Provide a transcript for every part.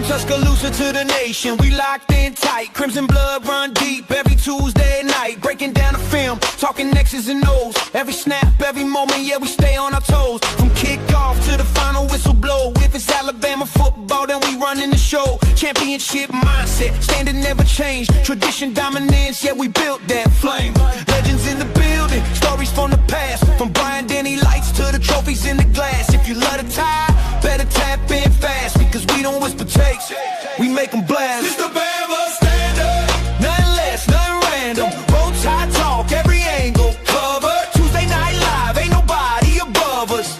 Tuscaloosa to the nation, we locked in tight. Crimson blood run deep every Tuesday night. Breaking down the film, talking X's and O's. Every snap, every moment, yeah, we stay on our toes. From kickoff to the final whistle blow. If it's Alabama football, then we running the show. Championship mindset, standard never change. Tradition dominance, yeah, we built that flame. Legends in the building, stories from the past. From Brian Denny lights to the trophies in the glass. If you love the tie, better tap in fast. Because we don't whisper takes, we make them blast. It's the Bama Standard, nothing less, nothing random. Roll tide talk, every angle cover. Tuesday night live, ain't nobody above us.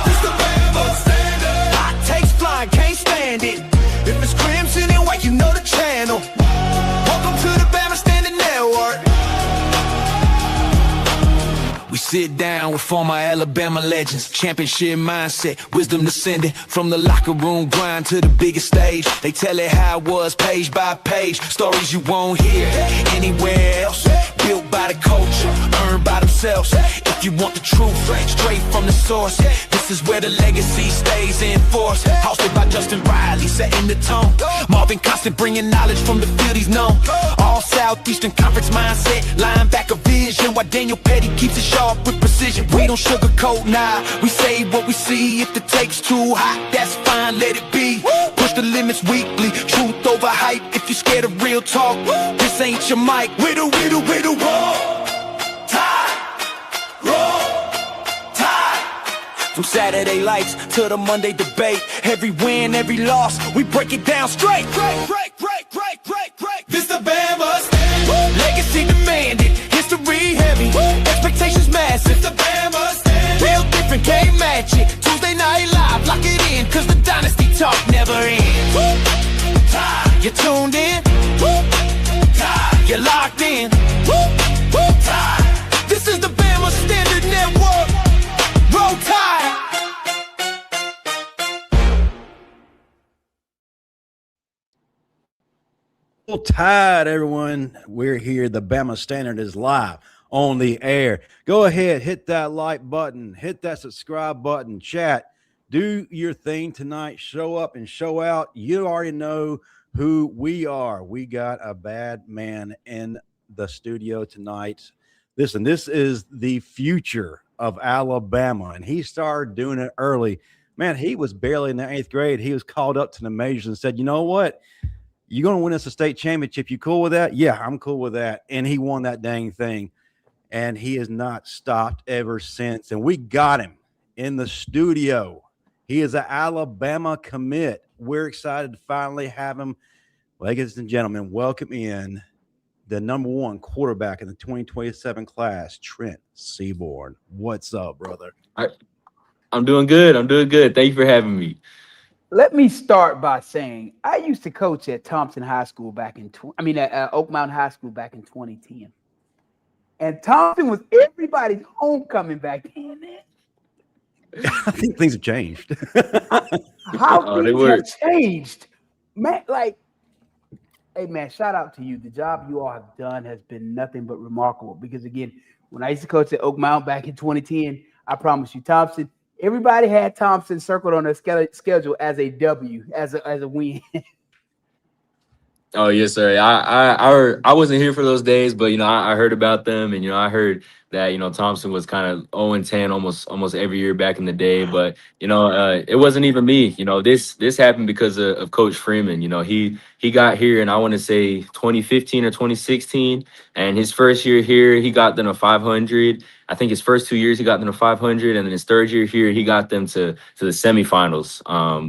It's the Bama Standard, hot takes flying, can't stand it. If it's crimson and white, you know the channel. Welcome to the Bama Standard Network. We sit down with former Alabama legends. Championship mindset, wisdom descending from the locker room grind to the biggest stage. They tell it how it was, page by page. Stories you won't hear anywhere else. Built by the culture, earned by themselves. If you want the truth, straight from the source, this is where the legacy stays in force. Hosted by Justin Riley, setting the tone. Marvin Constant bringing knowledge from the field he's known. All Southeastern Conference mindset, linebacker vision. While Daniel Pettey keeps it sharp with precision. We don't sugarcoat, nah, we say what we see. If the take's too hot, that's fine, let it be. Push the limits weekly, truth over hype. If you're scared of real talk, this ain't your mic. We the roll tide, roll tide. From Saturday lights to the Monday debate, every win, every loss, we break it down straight. This the Bama Standard, legacy demanded, history heavy, expectations massive. The Bama Standard, real different, can't match it. Tuesday night live, lock it in, cause the dynasty talk never ends. You tuned in, you're locked in. This is the Bama Standard Network. Roll Tide. Roll Tide, everyone. We're here. The Bama Standard is live on the air. Go ahead, hit that like button, hit that subscribe button, chat. Do your thing tonight. Show up and show out. You already know who we are. We got a bad man in the studio tonight. Listen, this is the future of Alabama, and he started doing it early. Man, he was barely in the 8th grade. He was called up to the majors and said, you know what? You're going to win us a state championship. You cool with that? Yeah, I'm cool with that. And he won that dang thing, and he has not stopped ever since. And we got him in the studio. He is an Alabama commit. We're excited to finally have him. Ladies and gentlemen, welcome in the #1 quarterback in the 2027 class, Trent Seaborn. What's up, brother? I'm doing good. Thank you for having me. Let me start by saying I used to coach at Thompson High School back in at Oak Mountain High School back in 2010, and Thompson was everybody's homecoming back then. I think things have changed. How things have changed, man! Like, hey man, shout out to you. The job you all have done has been nothing but remarkable. Because again, when I used to coach at Oak Mountain back in 2010, I promise you, Thompson. Everybody had Thompson circled on their schedule as a W, as a win. Oh yes, sir. I wasn't here for those days, but I heard about them, and I heard that Thompson was kind of 0-10 almost every year back in the day. But it wasn't even me. This happened because of Coach Freeman. He got here, and I want to say 2015 or 2016, and his first year here, he got them to 500. I think his first 2 years he got them to 500, and then his third year here he got them to the semifinals,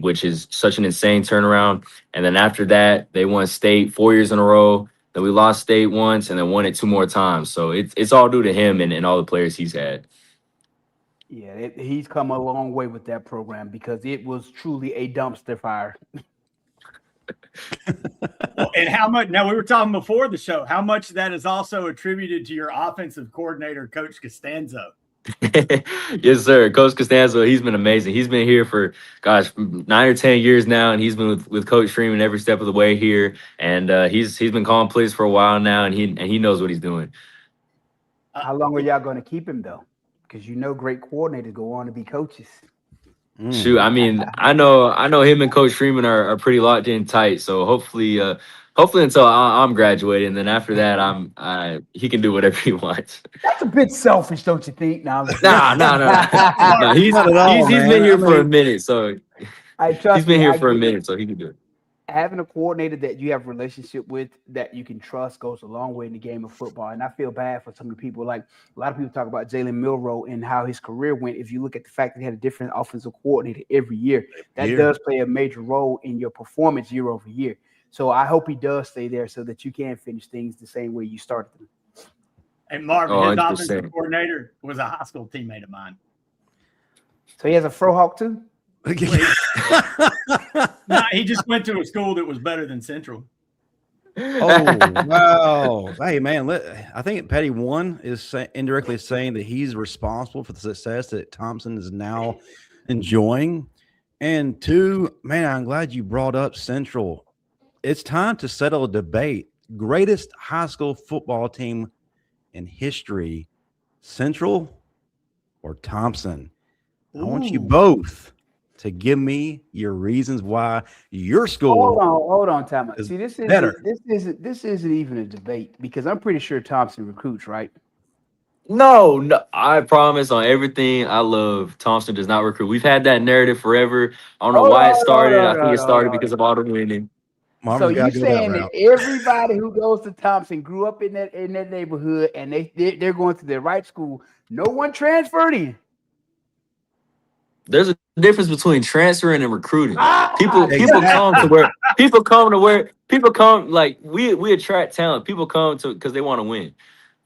which is such an insane turnaround. And then after that, they won state 4 years in a row. Then we lost state once, and then won it 2 more times. So it's all due to him and all the players he's had. Yeah, he's come a long way with that program because it was truly a dumpster fire. And how much? Now, we were talking before the show. How much of that is also attributed to your offensive coordinator, Coach Costanzo? Yes, sir. Coach Costanzo, he's been amazing. He's been here for 9 or 10 years now, and he's been with Coach Freeman every step of the way here. And he's been calling plays for a while now, and he knows what he's doing. How long are y'all going to keep him though? Because great coordinators go on to be coaches. Shoot, I mean, I know him and Coach Freeman are pretty locked in tight. So hopefully until I'm graduated, and then after that, he can do whatever he wants. That's a bit selfish, don't you think? Now, No. He's Not at all, been man. here for a minute, so trust he's been me, here I for a get it. minute, so he can do it. Having a coordinator that you have a relationship with that you can trust goes a long way in the game of football. And I feel bad for some of the people. Like a lot of people talk about Jalen Milroe and how his career went. If you look at the fact that he had a different offensive coordinator every year, that does play a major role in your performance year over year. So I hope he does stay there so that you can finish things the same way you started them. And Marvin, his 100%. offensive coordinator was a high school teammate of mine. So he has a Frohawk too? No, he just went to a school that was better than Central. Oh, wow. Hey, man, I think Pettey, one, is indirectly saying that he's responsible for the success that Thompson is now enjoying. And two, man, I'm glad you brought up Central. It's time to settle a debate. Greatest high school football team in history, Central or Thompson? I want you both to give me your reasons why your school. Hold on, time out. See, this isn't even a debate because I'm pretty sure Thompson recruits, right? No, I promise on everything I love, Thompson does not recruit. We've had that narrative forever. I don't know why it started. I think it started because of all the winning. So you saying that everybody who goes to Thompson grew up in that neighborhood and they're going to the right school. No one transferred in. There's a difference between transferring and recruiting. People come like we attract talent. People come to because they want to win.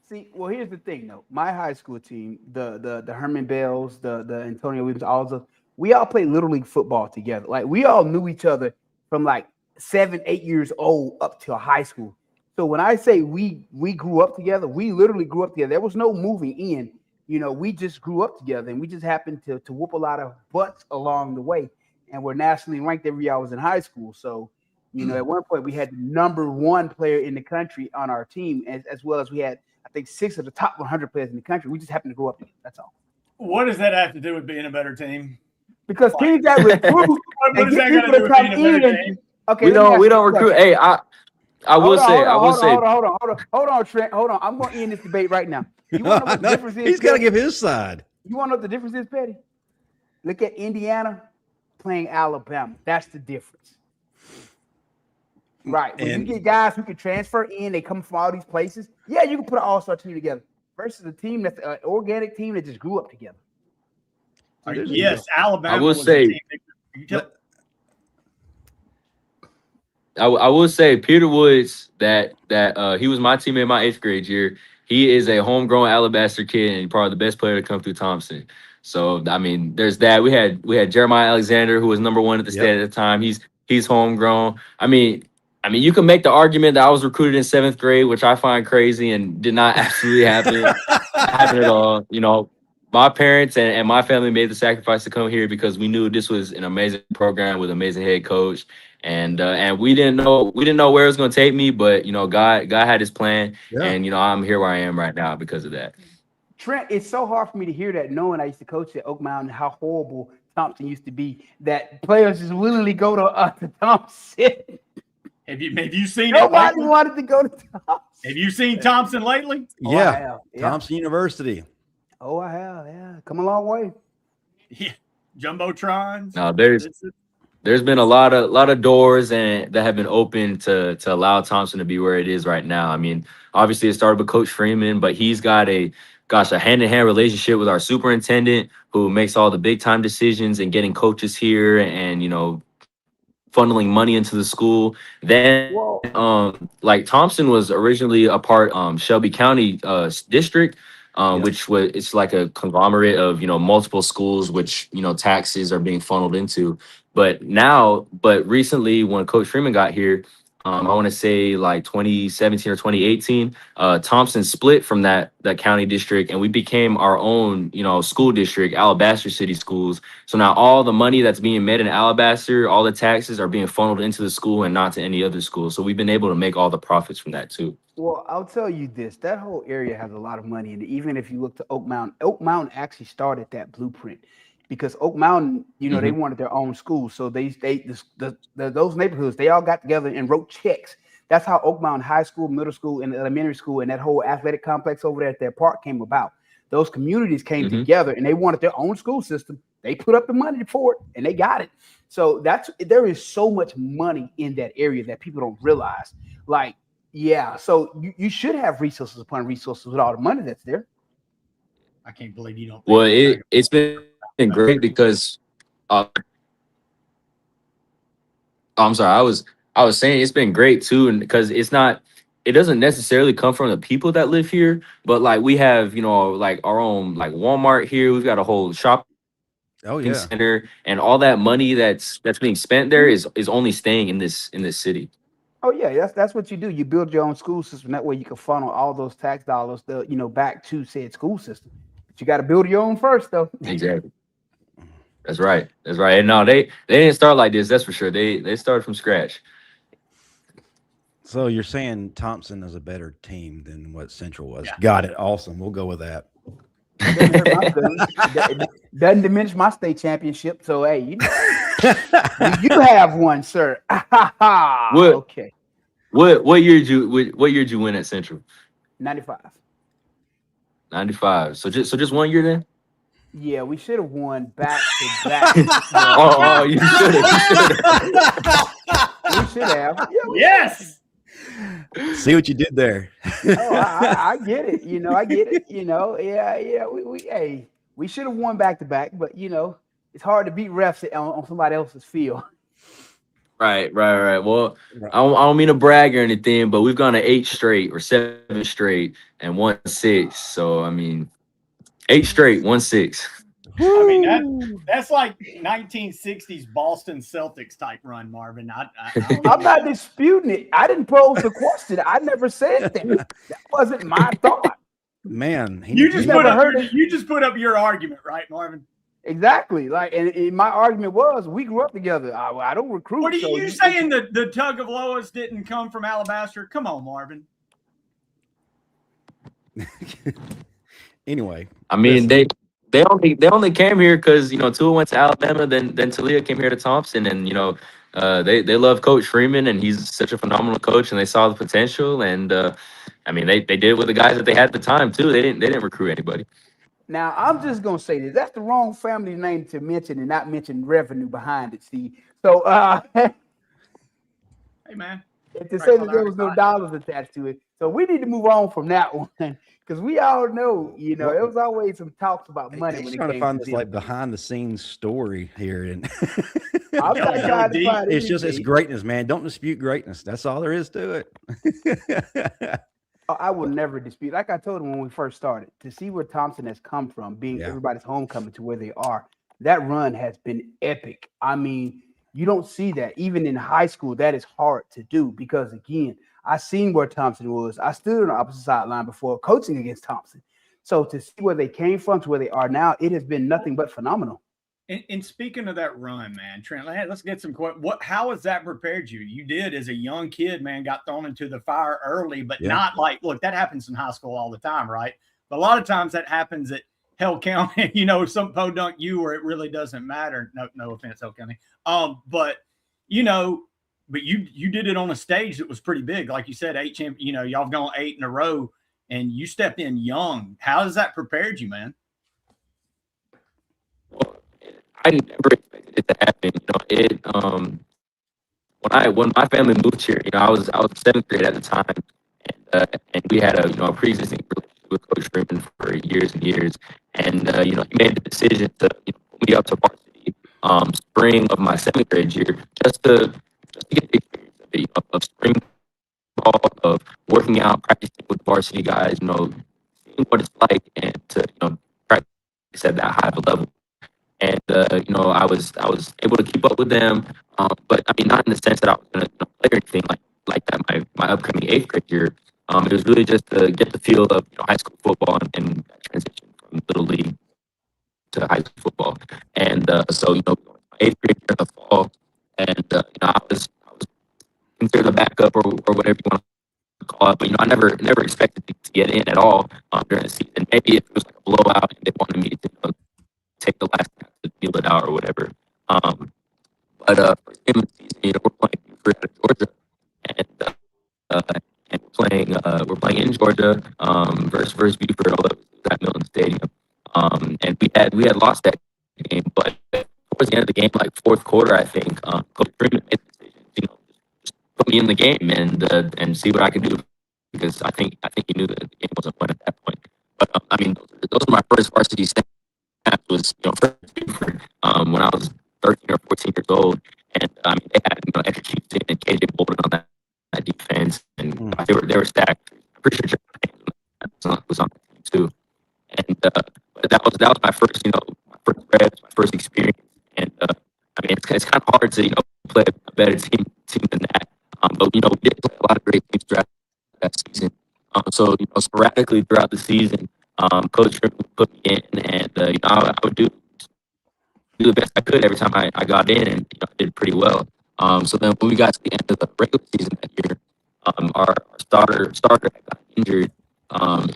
See, well, here's the thing though. My high school team, the Herman Bells, the Antonio Williams, all those, we all played little league football together. Like we all knew each other from like 7, 8 years old up to high school. So when I say we grew up together, we literally grew up together. There was no moving in. You know, we just grew up together and we just happened to whoop a lot of butts along the way. And we're nationally ranked every year I was in high school. So, you know, at one point we had the #1 player in the country on our team, as well as we had, I think, 6 of the top 100 players in the country. We just happened to grow up together. That's all. What does that have to do with being a better team? Because teams that recruit what is that got to do with being a better team? Okay, we don't recruit. Hey, I will say. Hold on, Trent. Hold on. I'm going to end this debate right now. You want to know what the difference is? He's got to give his side. You want to know what the difference is, Pettey? Look at Indiana playing Alabama. That's the difference. Right. When you get guys who can transfer in, they come from all these places. Yeah, you can put an all-star team together versus a team that's an organic team that just grew up together. Yes, Alabama. I will say. I will say Peter Woods that he was my teammate my 8th grade year. He is a homegrown Alabaster kid and probably the best player to come through Thompson. So I mean, there's that. We had Jeremiah Alexander, who was #1 at the state at the time. He's homegrown. I mean, you can make the argument that I was recruited in 7th grade, which I find crazy and did not absolutely happen at all. You know, my parents and my family made the sacrifice to come here because we knew this was an amazing program with an amazing head coach. And we didn't know where it was going to take me, but you know, God had his plan, and you know, I'm here where I am right now because of that. Trent, it's so hard for me to hear that, knowing I used to coach at Oak Mountain, how horrible Thompson used to be, that players just willingly go to Thompson. Have you seen Nobody wanted to go to Thompson. Have you seen Thompson lately? Oh, yeah. Thompson University. Oh, I have. Yeah, come a long way. Yeah, jumbotrons. No, there's been a lot of doors and that have been open to allow Thompson to be where it is right now. I mean, obviously it started with Coach Freeman, but he's got a hand-in-hand relationship with our superintendent who makes all the big-time decisions and getting coaches here and, you know, funneling money into the school. Then, like Thompson was originally a part Shelby County district, which it's like a conglomerate of, you know, multiple schools, which, you know, taxes are being funneled into. But recently when Coach Freeman got here, I want to say like 2017 or 2018, Thompson split from that county district and we became our own, you know, school district, Alabaster City Schools. So now all the money that's being made in Alabaster, all the taxes are being funneled into the school and not to any other school. So we've been able to make all the profits from that too. Well, I'll tell you this, that whole area has a lot of money. And even if you look to Oak Mountain actually started that blueprint. because Oak Mountain, they Mm-hmm. wanted their own school. So those neighborhoods, they all got together and wrote checks. That's how Oak Mountain High School, middle school, and elementary school, and that whole athletic complex over there at their park came about. Those communities came Mm-hmm. together and they wanted their own school system. They put up the money for it and they got it. So there is so much money in that area that people don't realize. Like, yeah, so you should have resources upon resources with all the money that's there. I can't believe you don't. Well, it's been great because I'm sorry, I was saying it's been great too, and because it doesn't necessarily come from the people that live here, but like we have, like our own like Walmart here. We've got a whole shopping center, and all that money that's being spent there is only staying in this city. Oh yeah, that's what you do. You build your own school system. That way you can funnel all those tax dollars, back to said school system. But you got to build your own first, though. Exactly. That's right. That's right. And no, they didn't start like this. That's for sure. They started from scratch. So you're saying Thompson is a better team than what Central was? Yeah. Got it. Awesome. We'll go with that. Doesn't diminish my state championship. So hey, you have one, sir. What? Okay. What year did you win at Central? 95. 95. So just 1 year then? Yeah, we should have won back to back. Oh, you should have. We should have. Yeah, Yes. See what you did there. I get it. I get it. Yeah. We should have won back to back, but it's hard to beat refs on somebody else's field. Right. Well, I don't mean to brag or anything, but we've gone to 8 straight or 7 straight and won 6. So I mean, 8 straight, 1-6. I mean that's like 1960s Boston Celtics type run, Marvin. I'm not disputing it. I didn't pose the question. I never said that. That wasn't my thought. Man, you just put up your argument, right, Marvin? Exactly. Like, and my argument was we grew up together. I don't recruit. What are you saying? The Tug of Lois didn't come from Alabaster? Come on, Marvin. Anyway, I mean they only came here because Tua went to Alabama, then Talia came here to Thompson, and they love Coach Freeman, and he's such a phenomenal coach, and they saw the potential, and I mean they did it with the guys that they had at the time too. They didn't recruit anybody. Now I'm just gonna say this: that's the wrong family name to mention and not mention revenue behind it. See, so hey man, to say that there was no dollars attached to it, so we need to move on from that one. Because we all know, there was always some talks about money. I'm when trying it to came find to this like behind the scenes story here, and I'm not trying to find it's greatness, man. Don't dispute greatness. That's all there is to it. I will never dispute. Like I told him when we first started, to see where Thompson has come from, being everybody's homecoming to where they are, that run has been epic. I mean, you don't see that even in high school. That is hard to do because again, I seen where Thompson was. I stood on the opposite sideline before coaching against Thompson. So to see where they came from to where they are now, it has been nothing but phenomenal. And speaking of that run, man, Trent, let's get some questions. How has that prepared you? You did as a young kid, man, got thrown into the fire early, but not like, look, that happens in high school all the time, right? But a lot of times that happens at Hell County, some podunk you where it really doesn't matter. No offense, Hell County. But you did it on a stage that was pretty big. Like you said, 8 y'all have gone 8 in a row and you stepped in young. How has that prepared you, man? Well, I never expected it to happen. When my family moved here, I was 7th grade at the time, and we had a pre-existing relationship with Coach Freeman for years and years, and he made the decision to put me up to varsity spring of my 7th grade year just to get the experience of spring ball, of working out, practicing with varsity guys, seeing what it's like, and to practice at that high of a level. And I was able to keep up with them, but I mean not in the sense that I was going to play or anything like that. My upcoming 8th grade year, it was really just to get the feel of high school football and that transition from little league to high school football. And so my 8th grade year in the fall, and I was considered a backup or whatever you want to call it, but I never expected to get in at all during the season. Maybe if it was like a blowout and they wanted me to take the last feel it out or whatever. But first game of the season, you know, we're playing Buford out of Georgia, and we're playing in Georgia versus Buford, although it was at Milton Stadium. And we had lost that game, but towards the end of the game, like fourth quarter, I think, Coach Freeman made the decision, you know, just put me in the game and see what I could do, because I think he knew that the game wasn't won at that point. But I mean, those are my first varsity snaps. Was, you know, first Buford, when I was 13 or 14 years old, and I mean, they had, you know, extra chiefs and KJ Bolden on that defense, and they were stacked. I'm pretty sure Jeremy was on the team too. And but that was my first, you know, my first reps, my first experience. And I mean, it's kind of hard to, you know, play a better team than that. But you know, we did play a lot of great teams throughout that season. So you know, sporadically throughout the season, Coach would put me in, and you know, I would do the best I could every time I got in, and you know, I did pretty well. So then when we got to the end of the regular season that year, our starter got injured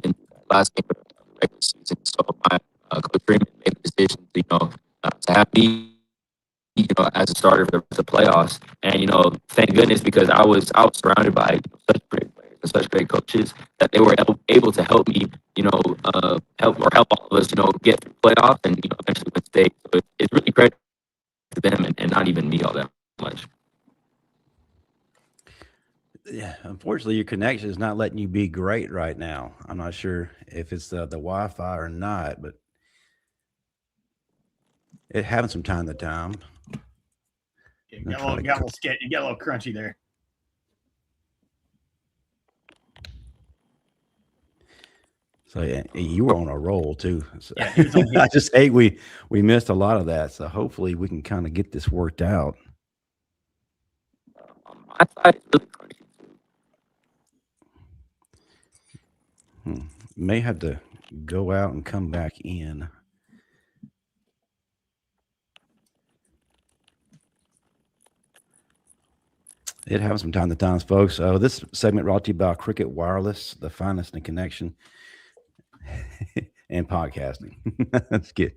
in the last game of the regular season. So my Coach Freeman made the decision, you know, to have me, you know, as a starter for the playoffs. And you know, thank goodness, because I was surrounded by, you know, such great players and such great coaches that they were able to help me, you know, help all of us, you know, get through playoffs and, you know, eventually win state. So it's really credit to them and not even me all that much. Yeah, unfortunately, your connection is not letting you be great right now. I'm not sure if it's the Wi-Fi or not, but it happens from time to time. You got a little crunchy there. So yeah, you were on a roll too. So Yeah, I just hate we missed a lot of that. So hopefully we can kind of get this worked out. My side is really crunchy. May have to go out and come back in. It happens from time to time, folks. This segment brought to you by Cricket Wireless, the finest in connection and podcasting. That's good.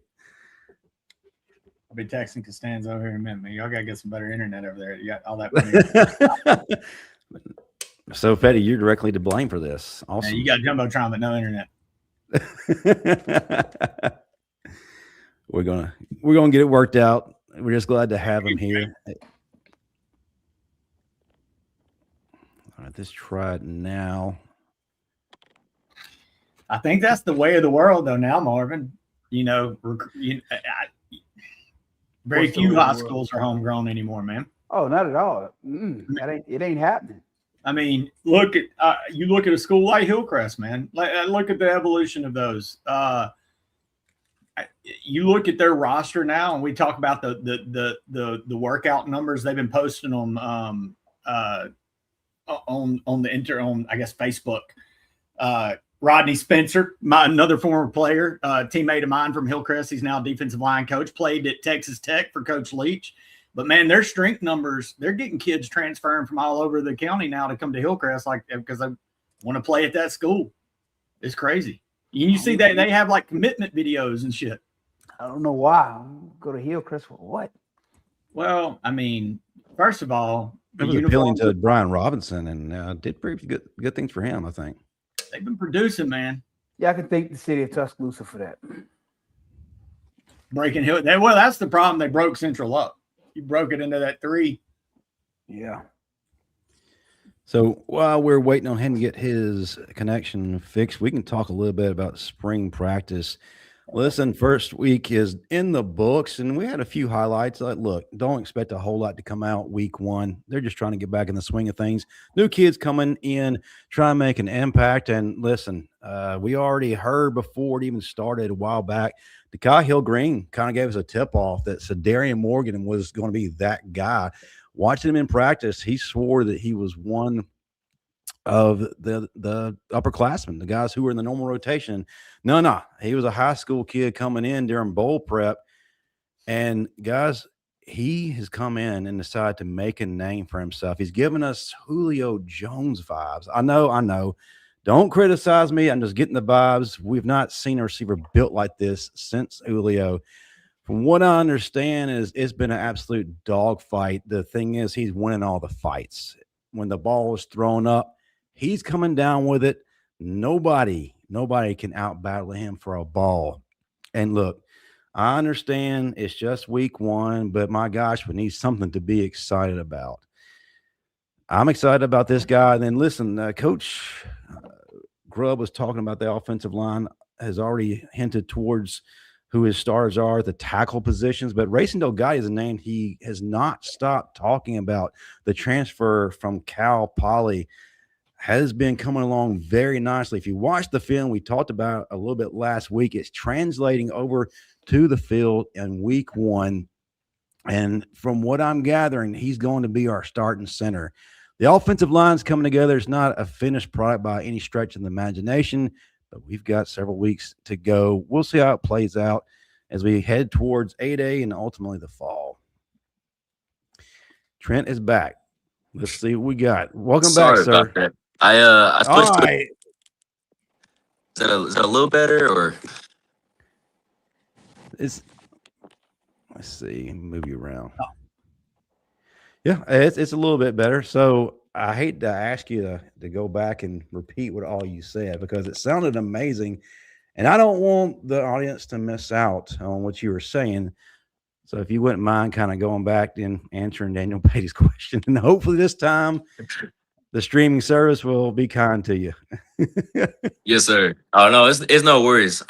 I'll be texting Costanza over here in a minute, man. Y'all gotta get some better internet over there. You got all that money. So, Pettey, you're directly to blame for this. Awesome. Man, you got Jumbotron, but no internet. We're gonna get it worked out. We're just glad to have him here. All right, let's try it now. I think that's the way of the world, though. Now, Marvin, you know, very few high schools are homegrown anymore, man. Oh, not at all. It ain't happening. I mean, look at you look at a school like Hillcrest, man. Look at the evolution of those. You look at their roster now, and we talk about the workout numbers they've been posting on I guess Facebook. Rodney Spencer, another former player, teammate of mine from Hillcrest. He's now a defensive line coach, played at Texas Tech for Coach Leach. But, man, their strength numbers, they're getting kids transferring from all over the county now to come to Hillcrest because they want to play at that school. It's crazy. You see that they have, like, commitment videos and shit. I don't know why. Go to Hillcrest for what? Well, I mean, first of all, it was appealing to Brian Robinson and did pretty good things for him, I think. They've been producing, man. Yeah, I can thank the city of Tuscaloosa for that. Breaking Hill. Well, that's the problem. They broke Central up. You broke it into that 3. Yeah. So while we're waiting on him to get his connection fixed, we can talk a little bit about spring practice. Listen, first week is in the books, and we had a few highlights. Look, don't expect a whole lot to come out week 1. They're just trying to get back in the swing of things. New kids coming in, trying to make an impact. And listen, we already heard before it even started a while back, Dekai Hill-Green kind of gave us a tip-off that Sadarian Morgan was going to be that guy. Watching him in practice, he swore that he was one of the upperclassmen, the guys who were in the normal rotation. No, he was a high school kid coming in during bowl prep. And guys, he has come in and decided to make a name for himself. He's given us Julio Jones vibes. I know. Don't criticize me. I'm just getting the vibes. We've not seen a receiver built like this since Julio. From what I understand, is it's been an absolute dogfight. The thing is, he's winning all the fights. When the ball is thrown up, he's coming down with it. Nobody can out battle him for a ball. And look, I understand it's just week one, but my gosh, we need something to be excited about. I'm excited about this guy. And then listen, Coach Grubb was talking about the offensive line, has already hinted towards who his stars are, the tackle positions. But Racing Delgado is a name he has not stopped talking about. The transfer from Cal Poly has been coming along very nicely. If you watch the film, we talked about it a little bit last week. It's translating over to the field in week one. And from what I'm gathering, he's going to be our starting center. The offensive line's coming together. It's not a finished product by any stretch of the imagination, but we've got several weeks to go. We'll see how it plays out as we head towards 8A and ultimately the fall. Trent is back. Let's see what we got. Welcome back, sir. About that. I switched All to right. Is that a little better or? Let's see. Move you around. Yeah, it's a little bit better. So I hate to ask you to go back and repeat what all you said because it sounded amazing. And I don't want the audience to miss out on what you were saying. So if you wouldn't mind kind of going back and answering Daniel Pettey's question, and hopefully this time the streaming service will be kind to you. Yes, sir. Oh no, it's no worries.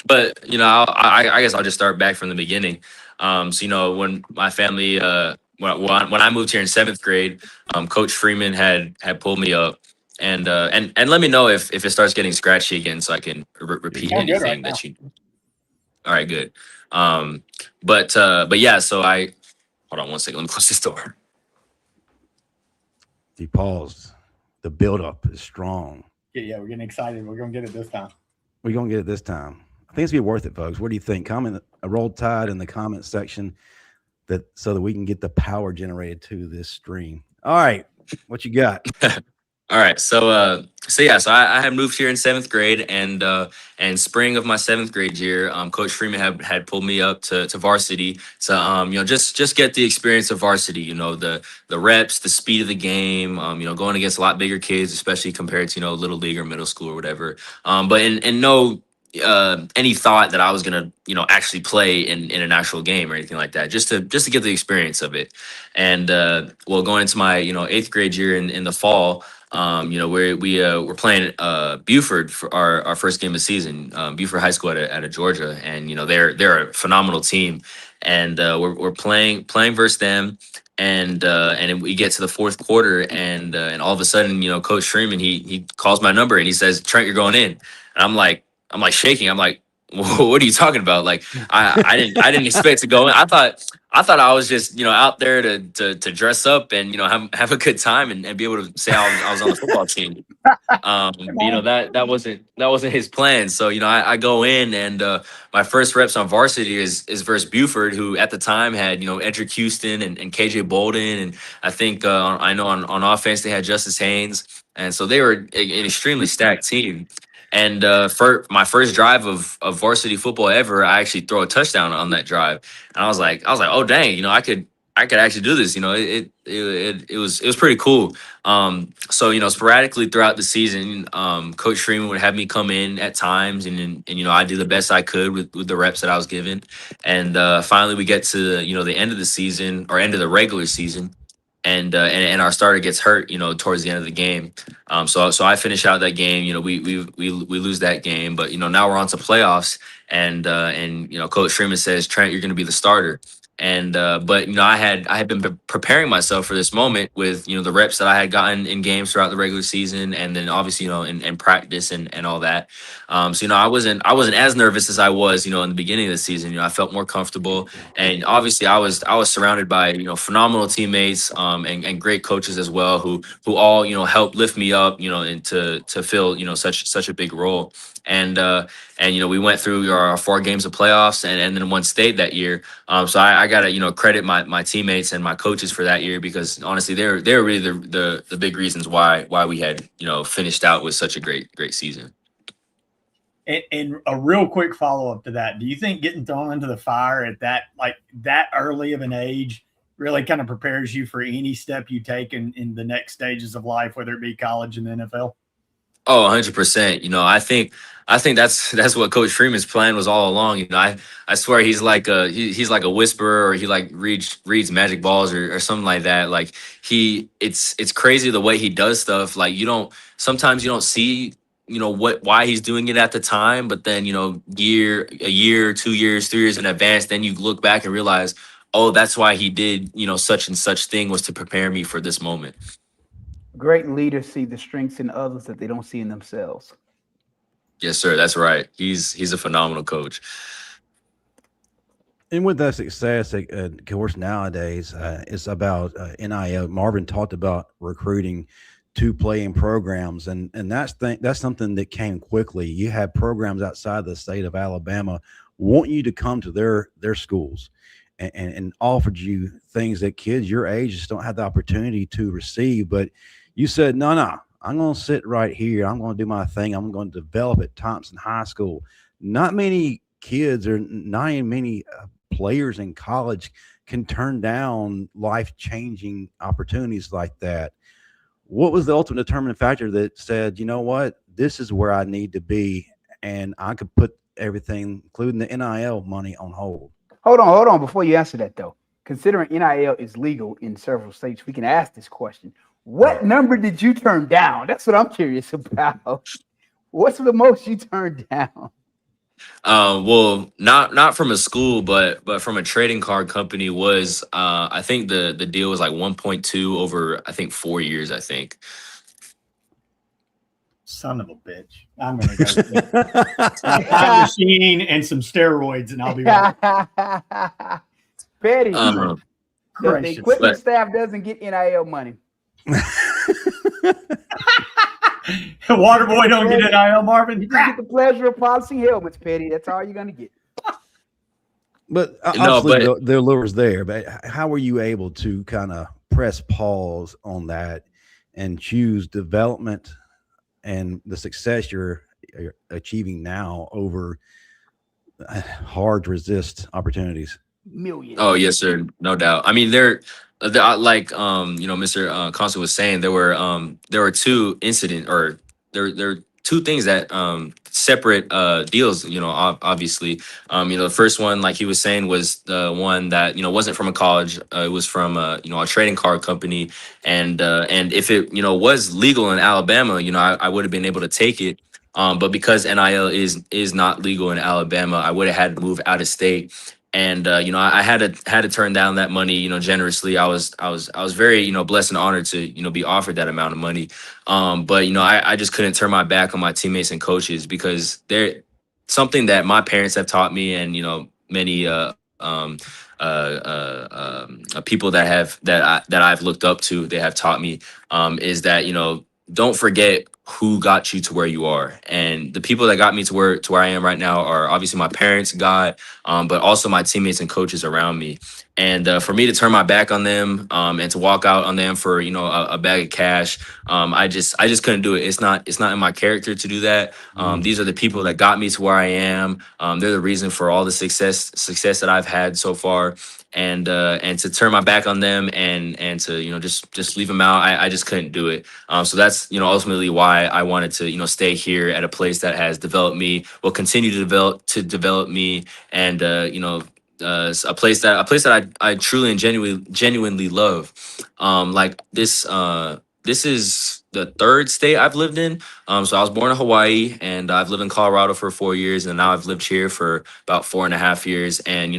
But you know, I guess I'll just start back from the beginning. So you know, when my family, when I moved here in 7th grade, Coach Freeman had pulled me up and let me know if it starts getting scratchy again, so I can repeat anything that you. All right, good. But yeah, so hold on one second. Let me close this door. He paused. The buildup is strong. Yeah, we're getting excited. We're gonna get it this time. We're gonna get it this time. I think it's gonna be worth it, folks. What do you think? Comment a Roll Tide in the comment section so that we can get the power generated to this stream. All right, what you got? All right, so I had moved here in 7th grade, and spring of my 7th grade year, Coach Freeman had pulled me up to varsity to you know just get the experience of varsity, you know, the reps, the speed of the game, you know, going against a lot bigger kids, especially compared to, you know, little league or middle school or whatever, but in no any thought that I was gonna, you know, actually play in an actual game or anything like that, just to get the experience of it. And well, going into my, you know, 8th grade year in the fall, you know, we're playing Buford for our first game of the season, Buford High School at Georgia, and you know they're a phenomenal team, and we're playing versus them, and then we get to the 4th quarter, and all of a sudden, you know, Coach Freeman he calls my number and he says, "Trent, you're going in," and I'm like shaking. I'm like, what are you talking about? Like, I didn't expect to go in. I thought I was just, you know, out there to dress up and, you know, have a good time and be able to say I was on the football team. You know, that wasn't his plan. So, you know, I go in, and my first reps on varsity is versus Buford, who at the time had, you know, Edric Houston and KJ Bolden, and I think I know on offense they had Justice Haynes, and so they were an extremely stacked team. And for my first drive of varsity football ever, I actually throw a touchdown on that drive. And I was like, oh dang, you know, I could actually do this. You know, it was pretty cool. So you know, sporadically throughout the season, Coach Freeman would have me come in at times, and you know, I do the best I could with the reps that I was given. And finally, we get to, you know, the end of the season, or end of the regular season. And our starter gets hurt, you know, towards the end of the game. So I finish out that game. You know, we lose that game, but you know, now we're on to playoffs, and you know, Coach Freeman says, "Trent, you're going to be the starter." And but you know, I had been preparing myself for this moment with, you know, the reps that I had gotten in games throughout the regular season, and then obviously, you know, in practice and all that. So you know, I wasn't as nervous as I was, you know, in the beginning of the season. You know, I felt more comfortable, and obviously I was surrounded by, you know, phenomenal teammates, and great coaches as well, who all, you know, helped lift me up, you know, and to fill, you know, such a big role. And you know, we went through our 4 games of playoffs, and then won state that year. So I gotta, you know, credit my teammates and my coaches for that year, because honestly, they're really the big reasons why we had, you know, finished out with such a great season. And a real quick follow-up to that, do you think getting thrown into the fire at that early of an age really kind of prepares you for any step you take in the next stages of life, whether it be college and the NFL? Oh, 100%. I think that's what Coach Freeman's plan was all along. I swear he's like he's like a whisperer, or he like reads magic balls or something like that. Like it's crazy the way he does stuff. Like sometimes you don't see why he's doing it at the time, but then a year, 2 years, 3 years in advance, then you look back and realize, oh, that's why he did such and such thing, was to prepare me for this moment. Great leaders see the strengths in others that they don't see in themselves. Yes, sir. That's right. He's a phenomenal coach. And with that success, of course, nowadays it's about NIL. Marvin talked about recruiting to play in programs, and that's something that came quickly. You had programs outside the state of Alabama want you to come to their schools and offered you things that kids your age just don't have the opportunity to receive. But you said, no, I'm going to sit right here. I'm going to do my thing. I'm going to develop at Thompson High School. Not many kids or not many players in college can turn down life-changing opportunities like that. What was the ultimate determining factor that said, you know what, this is where I need to be, and I could put everything, including the NIL money, on hold? Hold on. Before you answer that, though, considering NIL is legal in several states, we can ask this question. What number did you turn down? That's what I'm curious about. What's the most you turned down? Well, not from a school, but from a trading card company was, I think the deal was like 1.2 over, I think 4 years, I think. Son of a bitch. I'm going to go get a machine and some steroids, and I'll be right. Pettey, the equipment staff doesn't get NIL money. Waterboy don't get NIL, Marvin. You just get the pleasure of polishing helmets, Pettey. That's all you're going to get. But obviously the lures there. But how were you able to kind of press pause on that and choose development and the success you're achieving now over hard to resist opportunities? Millions. Oh, yes, sir. No doubt. I mean, like Mr. Constant was saying, there were two incidents, or there are two things that separate deals, obviously. The first one, like he was saying, was the one that wasn't from a college. It was from a trading card company, and if it was legal in Alabama, I would have been able to take it. But because NIL is not legal in Alabama, I would have had to move out of state. And I had to turn down that money, generously. I was very, blessed and honored to, be offered that amount of money. But I just couldn't turn my back on my teammates and coaches, because they're something that my parents have taught me, and many people that I've looked up to, they have taught me, is that don't forget who got you to where you are. And the people that got me to where I am right now are obviously my parents, God, but also my teammates and coaches around me. And for me to turn my back on them and to walk out on them for a bag of cash, I just couldn't do it. It's not in my character to do that. These are the people that got me to where I am. They're the reason for all the success that I've had so far. And to turn my back on them and to just leave them out, I just couldn't do it. So that's ultimately why I wanted to stay here at a place that has developed me, will continue to develop me, and a place that I truly and genuinely love. Like this is the third state I've lived in. So I was born in Hawaii, and I've lived in Colorado for 4 years, and now I've lived here for about 4.5 years. And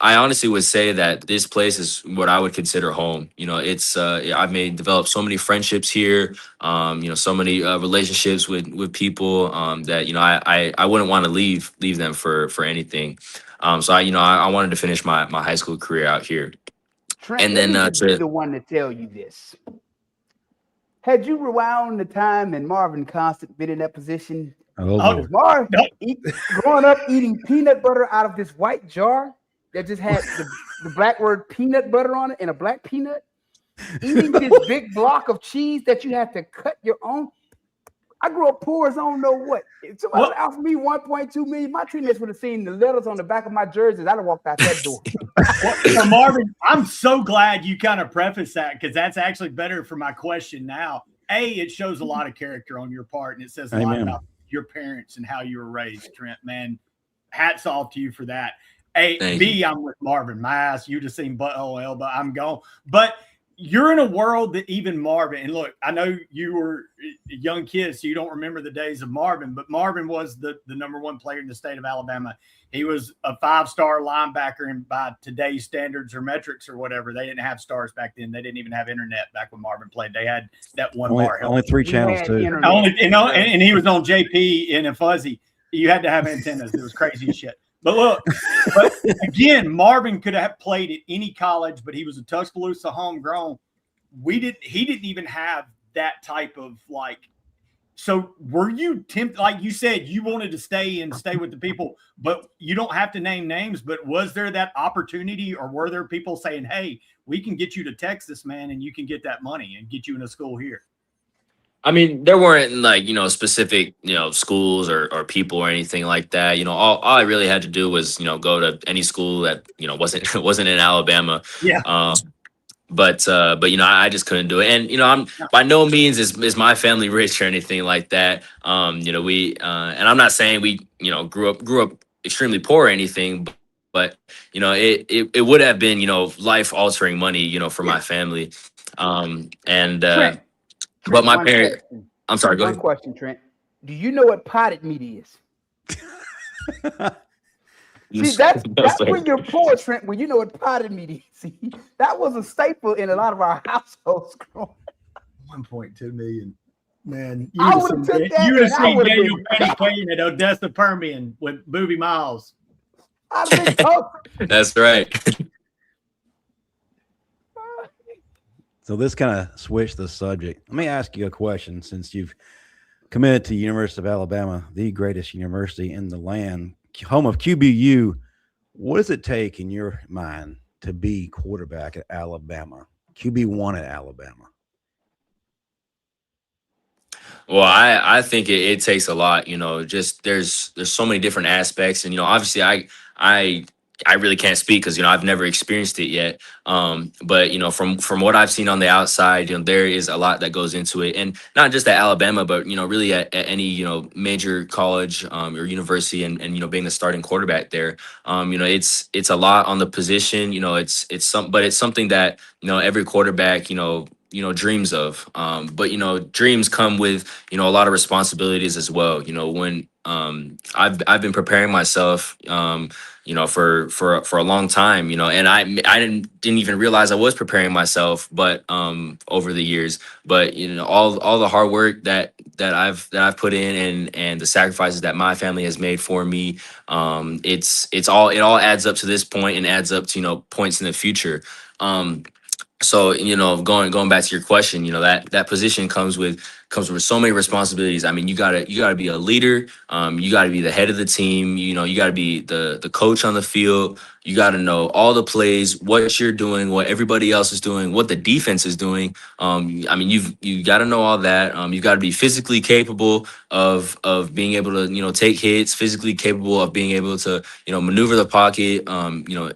I honestly would say that this place is what I would consider home. It's I've developed so many friendships here. So many relationships with people that I wouldn't want to leave them for anything. So I wanted to finish my high school career out here. Trent, and then be the one to tell you this. Had you rewound the time and Marvin Constant been in that position? Marvin growing up eating peanut butter out of this white jar that just had the black word peanut butter on it and a black peanut, eating this big block of cheese that you had to cut your own. I grew up poor as I don't know what. If somebody offered me $1.2 million, my teammates would have seen the letters on the back of my jerseys. I'd have walked out that door. So Marvin, I'm so glad you kind of prefaced that, because that's actually better for my question now. It shows a lot of character on your part, and it says a lot about your parents and how you were raised, Trent. Man, hats off to you for that. I'm with Marvin. My ass, you'd have seen but I'm gone. But you're in a world that even Marvin, and look, I know you were a young kid, so you don't remember the days of Marvin, but Marvin was the number one player in the state of Alabama. He was a 5-star linebacker, and by today's standards or metrics or whatever, they didn't have stars back then. They didn't even have internet back when Marvin played. They had that one bar. Only 3 channels too. And he was on JP in a fuzzy. You had to have antennas. It was crazy as shit. But look, again, Marvin could have played at any college, but he was a Tuscaloosa homegrown. He didn't even have that type of like. So were you tempted? Like you said, you wanted to stay with the people, but you don't have to name names. But was there that opportunity, or were there people saying, "Hey, we can get you to Texas, man, and you can get that money and get you in a school here"? I mean, there weren't like, specific, schools or people or anything like that. All I really had to do was, go to any school that, wasn't in Alabama. Yeah. But I just couldn't do it. And, I'm by no means is my family rich or anything like that. We, and I'm not saying we, grew up extremely poor or anything, but it would have been, life altering money, for my family. Trent, but my parents, I'm sorry, go ahead. One question, Trent. Do you know what potted meat is? See, that's when you're poor, Trent, when you know what potted meat is. See, that was a staple in a lot of our households growing up. 1.2 million. Man, you would have seen Daniel Pettey playing at Odessa Permian with Booby Miles. That's right. So this kind of switched the subject. Let me ask you a question, since you've committed to University of Alabama, the greatest university in the land, home of QBU. What does it take in your mind to be quarterback at Alabama, QB1 at Alabama? Well, I think it takes a lot, just there's so many different aspects. And, obviously I really can't speak because, I've never experienced it yet. But, from what I've seen on the outside, there is a lot that goes into it. And not just at Alabama, but, really at any, major college or university and, being the starting quarterback there. It's a lot on the position, but it's something that, every quarterback, dreams of. But, dreams come with, a lot of responsibilities as well. When I've been preparing myself, for a long time, and I didn't even realize I was preparing myself, but over the years, but all the hard work that I've put in and the sacrifices that my family has made for me, it all adds up to this point and adds up to points in the future. So, going back to your question, that position comes with so many responsibilities. I mean, you gotta be a leader. You gotta be the head of the team. You gotta be the coach on the field. You gotta know all the plays, what you're doing, what everybody else is doing, what the defense is doing. You gotta know all that. You gotta be physically capable of being able to, take hits, physically capable of being able to, maneuver the pocket,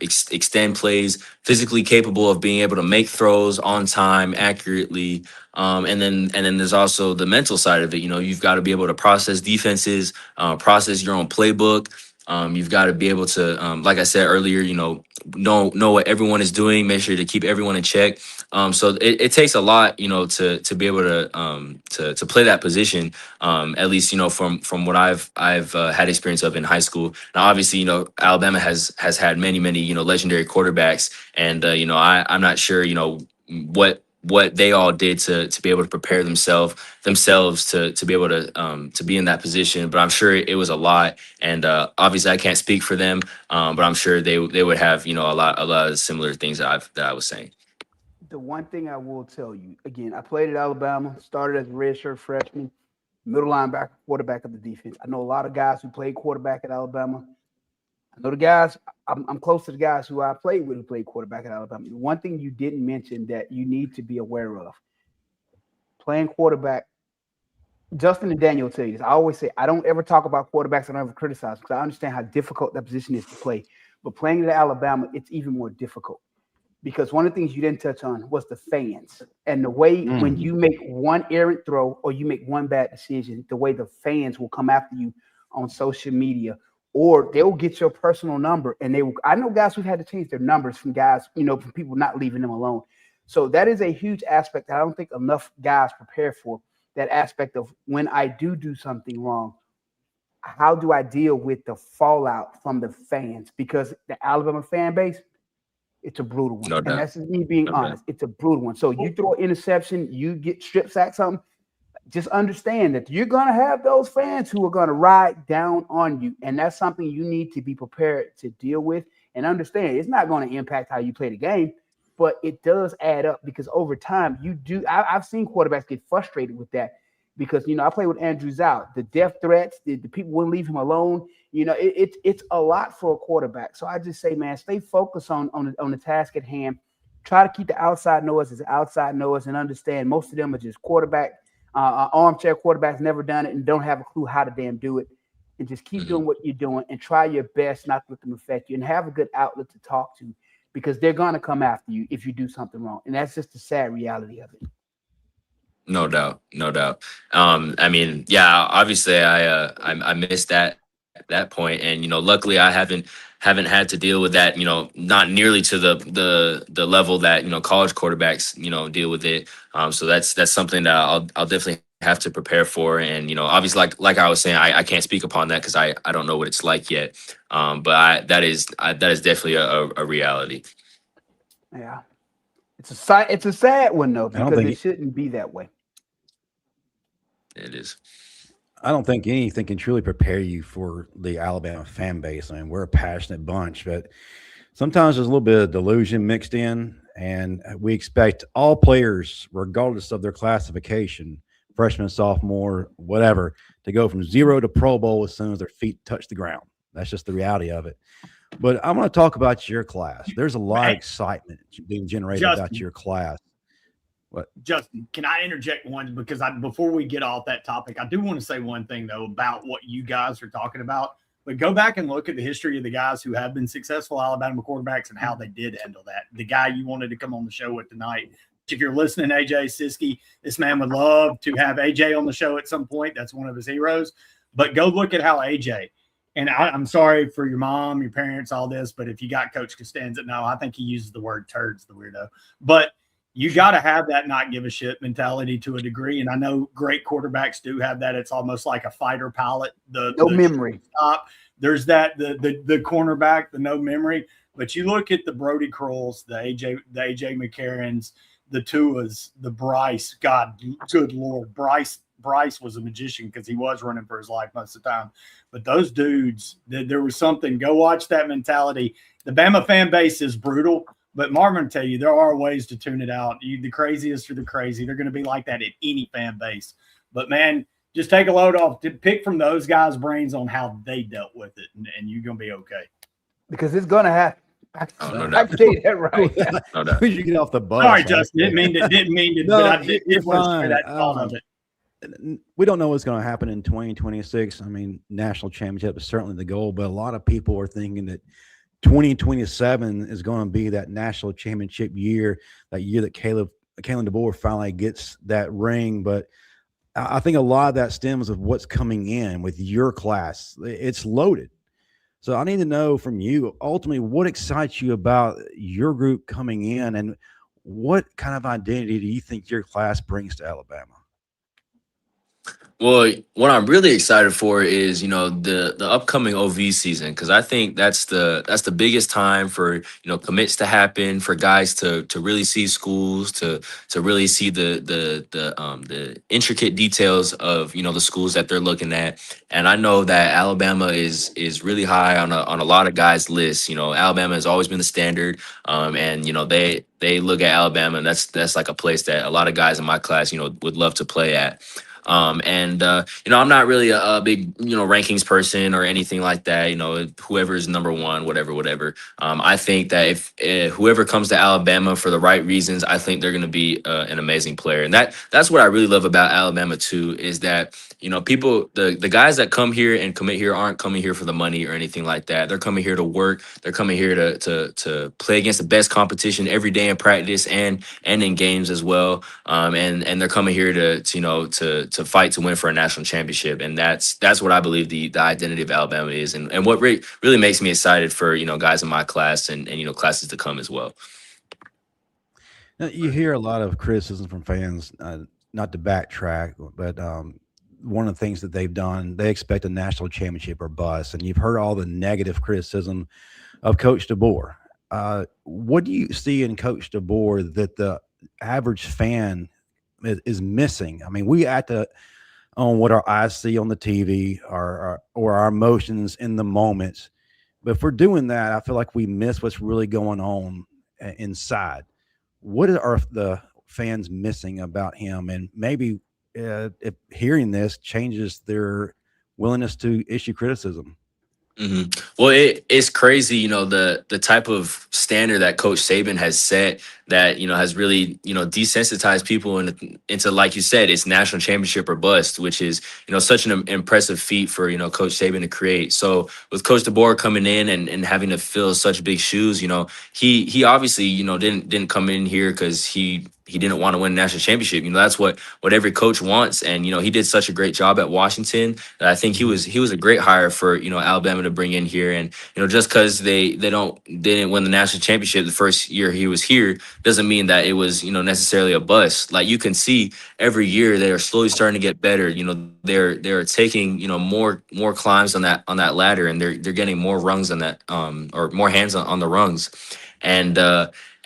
extend plays, physically capable of being able to make throws on time, accurately. And then there's also the mental side of it. You've got to be able to process defenses, process your own playbook. You've got to be able to, like I said earlier, know what everyone is doing, make sure to keep everyone in check. So it takes a lot, to be able to play that position. At least, from what I've had experience of in high school. Now, obviously, Alabama has had many, legendary quarterbacks, and I'm not sure, what they all did to be able to prepare themselves to be able to be in that position. But I'm sure it was a lot. And obviously I can't speak for them, but I'm sure they would have, a lot of similar things that I was saying. The one thing I will tell you, again, I played at Alabama, started as a redshirt freshman, middle linebacker, quarterback of the defense. I know a lot of guys who played quarterback at Alabama. I know the guys, I'm close to the guys who I played with who played quarterback at Alabama. The one thing you didn't mention that you need to be aware of, playing quarterback Justin and Daniel will tell you this. I always say I don't ever talk about quarterbacks. I don't ever criticize because I understand how difficult that position is to play. But playing at Alabama, it's even more difficult because one of the things you didn't touch on was the fans and the way when you make one errant throw or you make one bad decision, the way the fans will come after you on social media, or they will get your personal number and they will. I know guys who've had to change their numbers from guys, from people not leaving them alone. So that is a huge aspect that I don't think enough guys prepare for. That aspect of when I do something wrong, how do I deal with the fallout from the fans? Because the Alabama fan base, it's a brutal one. No doubt. And that's just me being honest. It's a brutal one. So you throw an interception, you get strip sacked, something, just understand that you're going to have those fans who are going to ride down on you. And that's something you need to be prepared to deal with and understand. It's not going to impact how you play the game, but it does add up because over time I've seen quarterbacks get frustrated with that because, I played with Andrew Zhao, the death threats, the people wouldn't leave him alone. It's a lot for a quarterback. So I just say, man, stay focused on the task at hand. Try to keep the outside noise as outside noise and understand most of them are just armchair quarterbacks, never done it and don't have a clue how to damn do it. And just keep doing what you're doing and try your best not to let them affect you and have a good outlet to talk to, because they're going to come after you if you do something wrong. And that's just the sad reality of it. No doubt. I mean, yeah, obviously I missed that point. And, luckily I haven't had to deal with that, not nearly to the level that, college quarterbacks, deal with it. So that's something that I'll definitely have to prepare for. And, obviously like I was saying, I can't speak upon that because I don't know what it's like yet. But that is definitely a reality. Yeah. It's a sad one though, because it shouldn't be that way. It is. I don't think anything can truly prepare you for the Alabama fan base. I mean, we're a passionate bunch, but sometimes there's a little bit of delusion mixed in, and we expect all players, regardless of their classification, freshman, sophomore, whatever, to go from zero to Pro Bowl as soon as their feet touch the ground. That's just the reality of it. But I'm going to talk about your class. There's a lot of excitement being generated about your class. What? Justin, can I interject one? Because before we get off that topic, I do want to say one thing, though, about what you guys are talking about. But go back and look at the history of the guys who have been successful Alabama quarterbacks and how they did handle that. The guy you wanted to come on the show with tonight, if you're listening, AJ Siski, this man would love to have AJ on the show at some point. That's one of his heroes. But go look at how AJ, and I'm sorry for your mom, your parents, all this, but if you got Coach Costanza, no, I think he uses the word turds, the weirdo. But you got to have that not give a shit mentality to a degree. And I know great quarterbacks do have that. It's almost like a fighter pilot. The memory. Stop. There's that, the cornerback, the no memory. But you look at the Brody Crowells, the AJ McCarrons, the Tuas, the Bryce. God, good Lord. Bryce was a magician because he was running for his life most of the time. But those dudes, there was something. Go watch that mentality. The Bama fan base is brutal. But Marvin will tell you, there are ways to tune it out. The craziest are the crazy. They're going to be like that at any fan base. But, man, just take a load off. Pick from those guys' brains on how they dealt with it, and you're going to be okay. Because it's going to happen. I can say that right. No doubt. You get off the bus. Sorry, Justin. Didn't mean to. No, but I did want to that thought of it. We don't know what's going to happen in 2026. I mean, national championship is certainly the goal, but a lot of people are thinking that 2027 is going to be that national championship year, that year that Kalen DeBoer finally gets that ring. But I think a lot of that stems of what's coming in with your class. It's loaded. So I need to know from you, ultimately, what excites you about your group coming in, and what kind of identity do you think your class brings to Alabama? Well, what I'm really excited for is, the upcoming OV season, because I think that's the biggest time for, commits to happen, for guys to really see schools, to really see the intricate details of, the schools that they're looking at. And I know that Alabama is really high on a lot of guys' lists. Alabama has always been the standard, and they look at Alabama, and that's like a place that a lot of guys in my class, would love to play at. I'm not really a big, rankings person or anything like that. Whoever is number one, whatever. I think that if whoever comes to Alabama for the right reasons, I think they're going to be an amazing player. And that's what I really love about Alabama too, is that people, the guys that come here and commit here aren't coming here for the money or anything like that. They're coming here to work. They're coming here to play against the best competition every day in practice and in games as well. And they're coming here to fight to win for a national championship. And that's what I believe the identity of Alabama is, and what really makes me excited for guys in my class and classes to come as well. Now, you hear a lot of criticism from fans, not to backtrack, but one of the things that they've done, they expect a national championship or bust. And you've heard all the negative criticism of Coach DeBoer. What do you see in Coach DeBoer that the average fan is missing? I mean, we act on what our eyes see on the TV or our emotions in the moments. But if we're doing that, I feel like we miss what's really going on inside. What are the fans missing about him? And maybe if hearing this changes their willingness to issue criticism. Well, it's crazy, the type of standard that Coach Saban has set that, has really, desensitized people into, like you said, it's national championship or bust, which is, such an impressive feat for, Coach Saban to create. So with Coach DeBoer coming in and having to fill such big shoes, he obviously, didn't come in here because he didn't want to win a national championship. That's what every coach wants. And, he did such a great job at Washington that I think he was a great hire for, Alabama to bring in here. And, just because they didn't win the national championship the first year he was here doesn't mean that it was, necessarily a bust. Like, you can see every year they are slowly starting to get better. They're taking, more climbs on that ladder, and they're getting more rungs on that, or more hands on the rungs.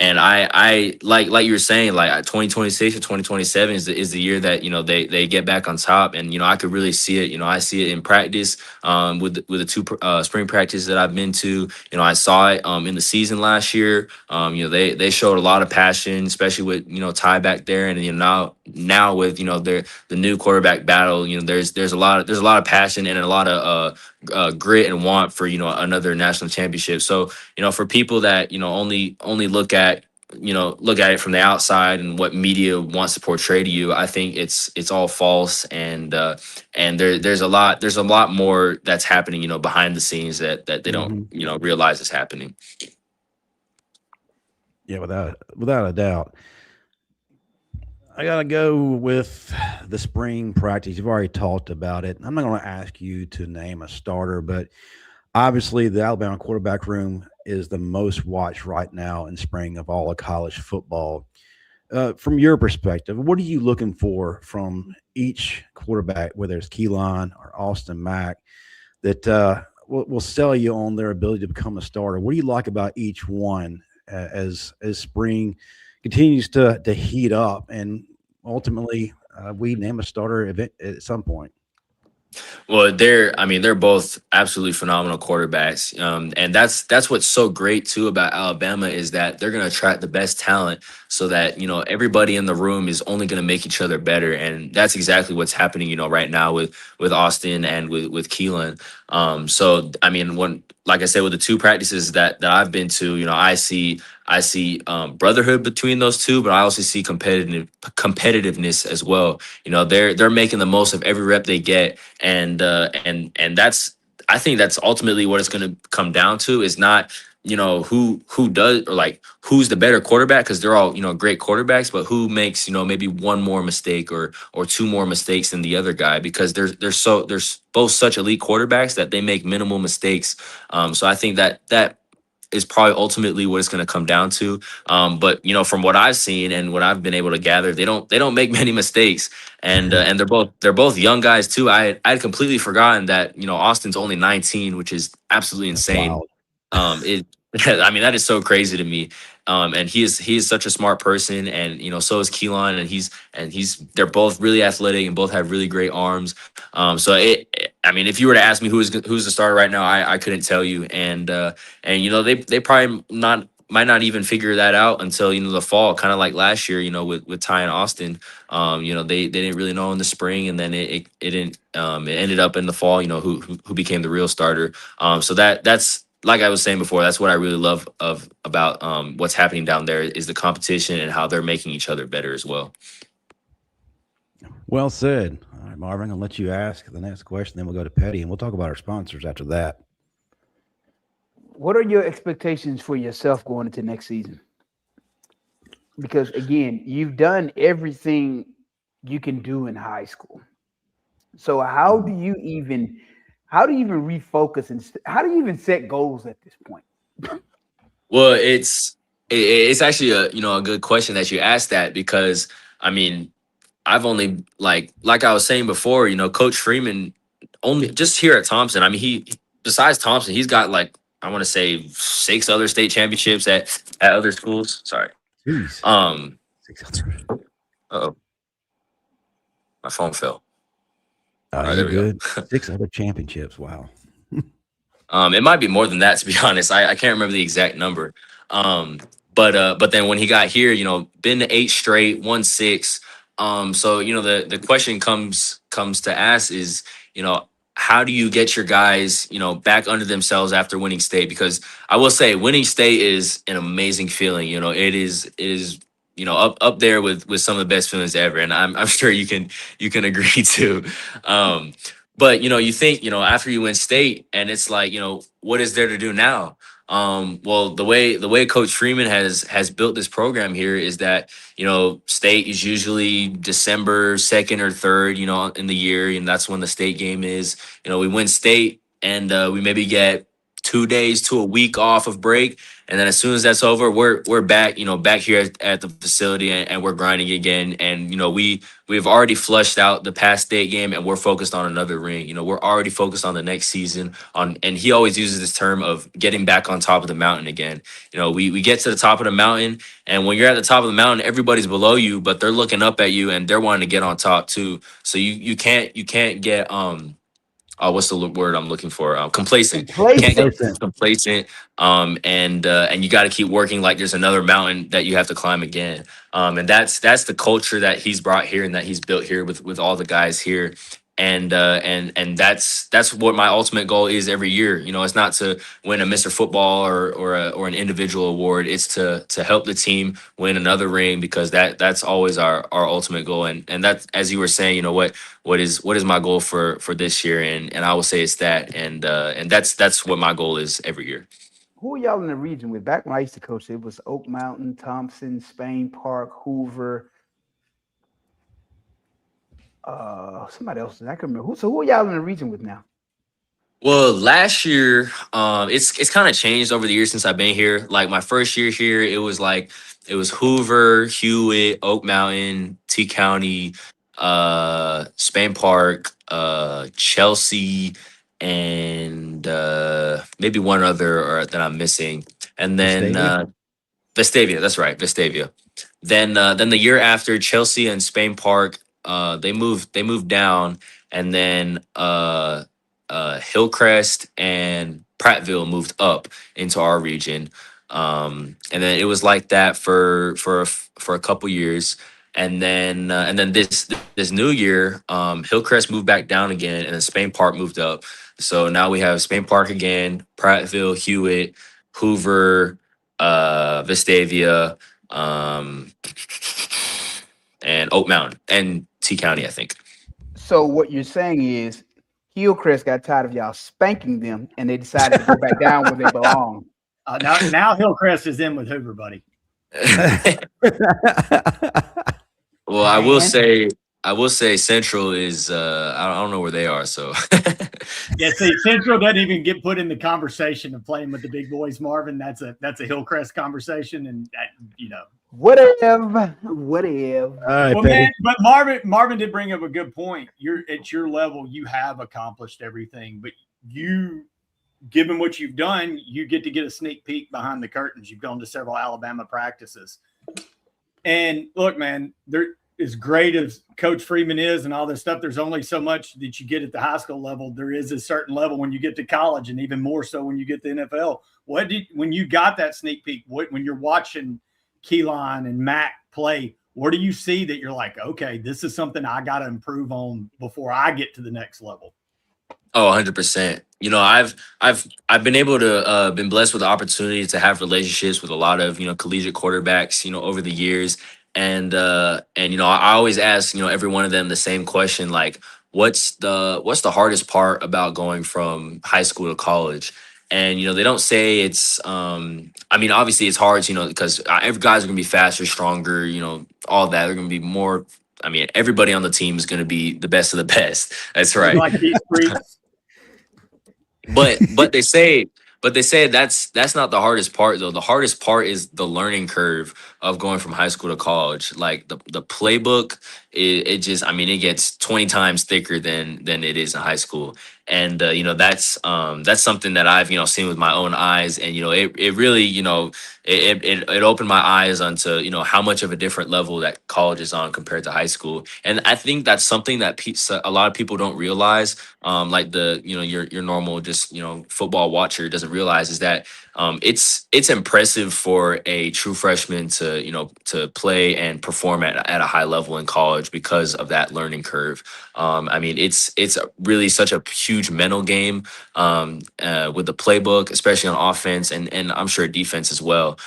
And I like you were saying, like 2026 or 2027 is the year that they get back on top, and I could really see it. I see it in practice with the two spring practices that I've been to. I saw it in the season last year. They showed a lot of passion, especially with Ty back there, and now with the new quarterback battle. There's a lot of passion and a lot of grit and want for another national championship. So for people that only look at it from the outside and what media wants to portray to you, I think it's all false, and there's a lot more that's happening behind the scenes that they don't realize is happening. Yeah, without a doubt. I gotta go with the spring practice. You've already talked about it. I'm not going to ask you to name a starter, but obviously the Alabama quarterback room is the most watched right now in spring of all of college football. From your perspective, what are you looking for from each quarterback, whether it's Keelan or Austin Mack, that will sell you on their ability to become a starter? What do you like about each one as spring continues to heat up, and ultimately we name a starter event at some point? Well, they're both absolutely phenomenal quarterbacks. And that's what's so great too about Alabama, is that they're going to attract the best talent, so that, everybody in the room is only going to make each other better. And that's exactly what's happening, right now with Austin and with Keelan. So, like I said, with the two practices that I've been to, I see brotherhood between those two, but I also see competitiveness as well. They're making the most of every rep they get, and I think that's ultimately what it's going to come down to, is not who does, or like who's the better quarterback, because they're all great quarterbacks, but who makes maybe one more mistake or two more mistakes than the other guy, because they're both such elite quarterbacks that they make minimal mistakes. So I think that is probably ultimately what it's going to come down to. But from what I've seen and what I've been able to gather, they don't make many mistakes, and they're both young guys too. I had completely forgotten that Austin's only 19, which is absolutely insane. That is so crazy to me. And he is such a smart person, and so is Keelan, and they're both really athletic and both have really great arms. So if you were to ask me who's the starter right now, I couldn't tell you. And they probably not not even figure that out until, you know, the fall, kind of like last year, you know, with Ty and Austin. You know, they didn't really know in the spring, and then it didn't it ended up in the fall, you know, who became the real starter. So that's like I was saying before, that's what I really love about what's happening down there is the competition and how they're making each other better as well. Well said. All right, Marvin, I'll let you ask the next question, then we'll go to Pettey, and we'll talk about our sponsors after that. What are your expectations for yourself going into next season? Because again, you've done everything you can do in high school. So how do you even refocus, and how do you even set goals at this point? Well, it's actually a good question that you asked that, because I mean, I've only like I was saying before, you know, Coach Freeman only just here at Thompson. I mean, he besides Thompson, he's got like I want to say 6 other state championships at other schools. Sorry. Jeez. Uh-oh. My phone fell. All right, there we go. 6 other championships. Wow. It might be more than that, to be honest. I can't remember the exact number. But then when he got here, you know, been to 8 straight, won 6. So you know, the question comes to ask is, you know, how do you get your guys, you know, back under themselves after winning state? Because I will say, winning state is an amazing feeling. You know, it is you know, up there with some of the best feelings ever, and I'm sure you can agree to. But you know, you think, you know, after you win state, and it's like, you know, what is there to do now? Well, the way Coach Freeman has built this program here is that, you know, state is usually December 2nd or 3rd, you know, in the year, and that's when the state game is. You know, we win state, and we maybe get 2 days to a week off of break, and then as soon as that's over, we're back, you know, back here at the facility, and we're grinding again. And you know, we've already flushed out the past state game, and we're focused on another ring. You know, we're already focused on the next season. And he always uses this term of getting back on top of the mountain again. You know, we get to the top of the mountain, and when you're at the top of the mountain, everybody's below you, but they're looking up at you, and they're wanting to get on top too. So you can't get what's the word I'm looking for? Complacent. Can't get complacent. And you got to keep working like there's another mountain that you have to climb again. And that's the culture that he's brought here and that he's built here with all the guys here. And that's what my ultimate goal is every year. You know, it's not to win a Mr. Football or an individual award. It's to help the team win another ring, because that's always our ultimate goal. And that's, as you were saying, you know, what is my goal for this year? And I will say it's that. And that's what my goal is every year. Who are y'all in the region with? Back when I used to coach, it was Oak Mountain, Thompson, Spain Park, Hoover. Somebody else. I can remember. So who are y'all in the region with now? Well, last year, it's kind of changed over the years since I've been here. Like my first year here, it was Hoover, Hewitt, Oak Mountain, T County, Spain Park, Chelsea, and maybe one other that I'm missing. And then Vestavia. That's right, Vestavia. Then the year after, Chelsea and Spain Park, they moved down, and then Hillcrest and Prattville moved up into our region. And then it was like that for a couple years. And then this new year, Hillcrest moved back down again, and then Spain Park moved up. So now we have Spain Park again, Prattville, Hewitt, Hoover, Vestavia, and Oak Mountain, and T County, I think. So what you're saying is Hillcrest got tired of y'all spanking them, and they decided to go back down where they belong. Now Hillcrest is in with Hoover, buddy. Well, I will say Central is I don't know where they are, so yeah. See, Central doesn't even get put in the conversation of playing with the big boys, Marvin. That's a Hillcrest conversation, and that, you know, whatever. All right, well, man, but Marvin did bring up a good point. You're at your level, you have accomplished everything, but you, given what you've done, you get to get a sneak peek behind the curtains. You've gone to several Alabama practices, and look, man, as great as Coach Freeman is and all this stuff, there's only so much that you get at the high school level. There is a certain level when you get to college, and even more so when you get to the NFL. When you got that sneak peek, when you're watching Keelan and Mac play, what do you see that you're like, okay, this is something I got to improve on before I get to the next level? Oh, 100%. You know, I've been able to been blessed with the opportunity to have relationships with a lot of, collegiate quarterbacks, over the years. And I always ask, every one of them the same question, like, what's the hardest part about going from high school to college? And they don't say it's I mean, obviously it's hard, because every guys are gonna be faster, stronger, all that. They're gonna be more. I mean, everybody on the team is gonna be the best of the best. That's right. Like these freaks. But they say that's not the hardest part though. The hardest part is the learning curve of going from high school to college. Like the playbook, it just, I mean, it gets 20 times thicker than it is in high school. And that's something that I've seen with my own eyes. And it really it opened my eyes onto how much of a different level that college is on compared to high school. And I think that's something that a lot of people don't realize. Like your normal just football watcher doesn't realize is that it's impressive for a true freshman to play and perform at a high level in college because of that learning curve. I mean, it's really such a huge mental game with the playbook, especially on offense and I'm sure defense as well.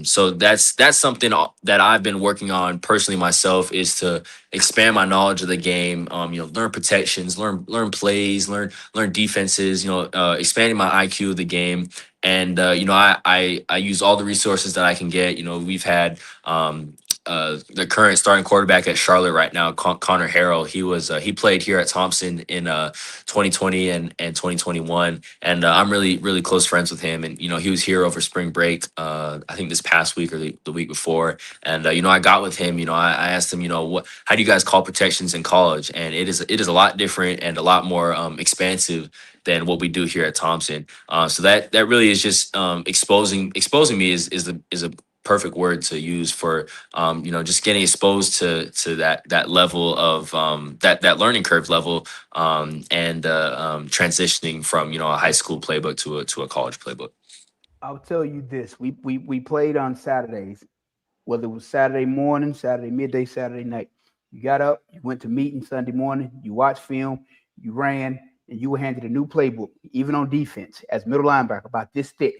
So that's something that I've been working on personally myself, is to expand my knowledge of the game. Learn protections, learn plays, learn defenses. Expanding my IQ of the game. And I use all the resources that I can get. We've had the current starting quarterback at Charlotte right now, Connor Harrell. He played here at Thompson in 2020 and 2021, and I'm really close friends with him. And he was here over spring break, I think this past week or the week before. And I got with him. I asked him, how do you guys call protections in college? And it is a lot different and a lot more expansive than what we do here at Thompson. So that really is just exposing me is a perfect word to use for just getting exposed to that level of that learning curve level, and transitioning from a high school playbook to a college playbook. I'll tell you this: we played on Saturdays, whether it was Saturday morning, Saturday midday, Saturday night. You got up, you went to meeting Sunday morning, you watched film, you ran, and you were handed a new playbook, even on defense, as middle linebacker, about this thick.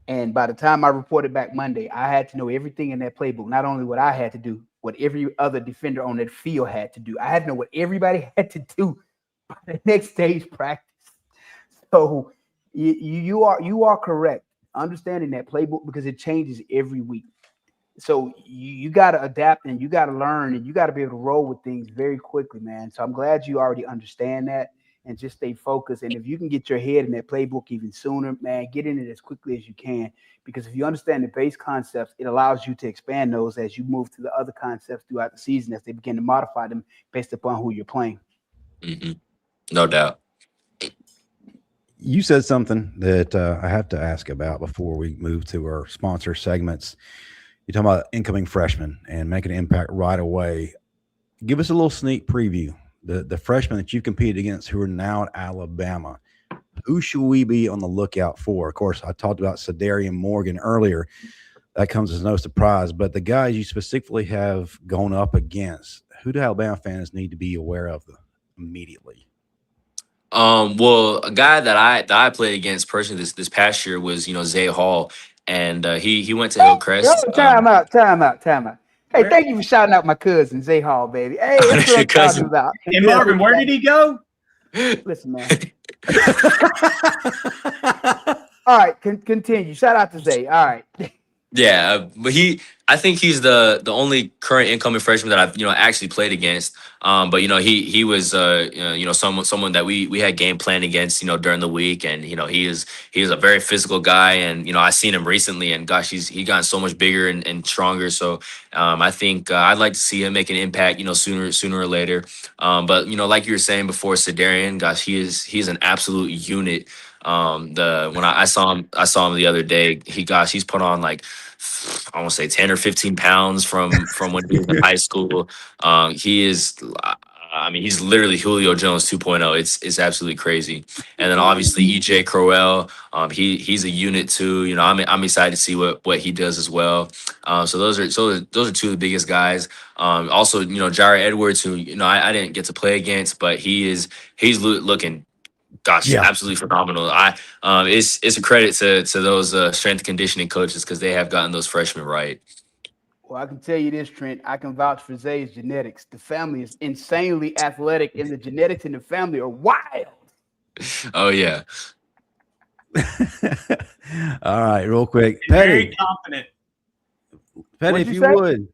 And by the time I reported back Monday, I had to know everything in that playbook, not only what I had to do, what every other defender on that field had to do. I had to know what everybody had to do by the next day's practice. So you are correct, understanding that playbook, because it changes every week. So you got to adapt, and you got to learn, and you got to be able to roll with things very quickly, man. So I'm glad you already understand that. And just stay focused. And if you can get your head in that playbook even sooner, man, get in it as quickly as you can. Because if you understand the base concepts, it allows you to expand those as you move to the other concepts throughout the season, as they begin to modify them based upon who you're playing. Mm-hmm. No doubt. You said something that I have to ask about before we move to our sponsor segments. You're talking about incoming freshmen and making an impact right away. Give us a little sneak preview. The freshmen that you've competed against who are now at Alabama, who should we be on the lookout for? Of course, I talked about Sadarian Morgan earlier. That comes as no surprise. But the guys you specifically have gone up against, who do Alabama fans need to be aware of immediately? Well, a guy that I played against personally this past year was Zay Hall, and he went to Hillcrest. Time out. Hey, thank you for shouting out my cousin, Zay Hall, baby. Hey, that's what I'm talking about. And Marvin, where did he go? Listen, man. All right, continue. Shout out to Zay. All right. Yeah, but I think he's the only current incoming freshman that I've actually played against. But he was someone that we had game plan against during the week, and he is a very physical guy, and I seen him recently, and gosh, he gotten so much bigger and stronger. So I think I'd like to see him make an impact sooner or later. But like you were saying before, Sadarian, gosh, he's an absolute unit. When I saw him the other day, he's put on like I want to say 10 or 15 pounds from when he was in high school. He is, I mean, he's literally Julio Jones 2.0. It's absolutely crazy. And then obviously EJ Crowell, he's a unit too. You know, I'm excited to see what he does as well. So those are two of the biggest guys. Also, you know, Jair Edwards, who you know I didn't get to play against, but he's looking. Gosh, Yeah. absolutely phenomenal. It's a credit to those strength and conditioning coaches because they have gotten those freshmen right. Well, I can tell you this, Trent. I can vouch for Zay's genetics. The family is insanely athletic, and the genetics in the family are wild. Oh yeah. All right, real quick, Very Pettey. confident. Pettey, What'd if you you say? would.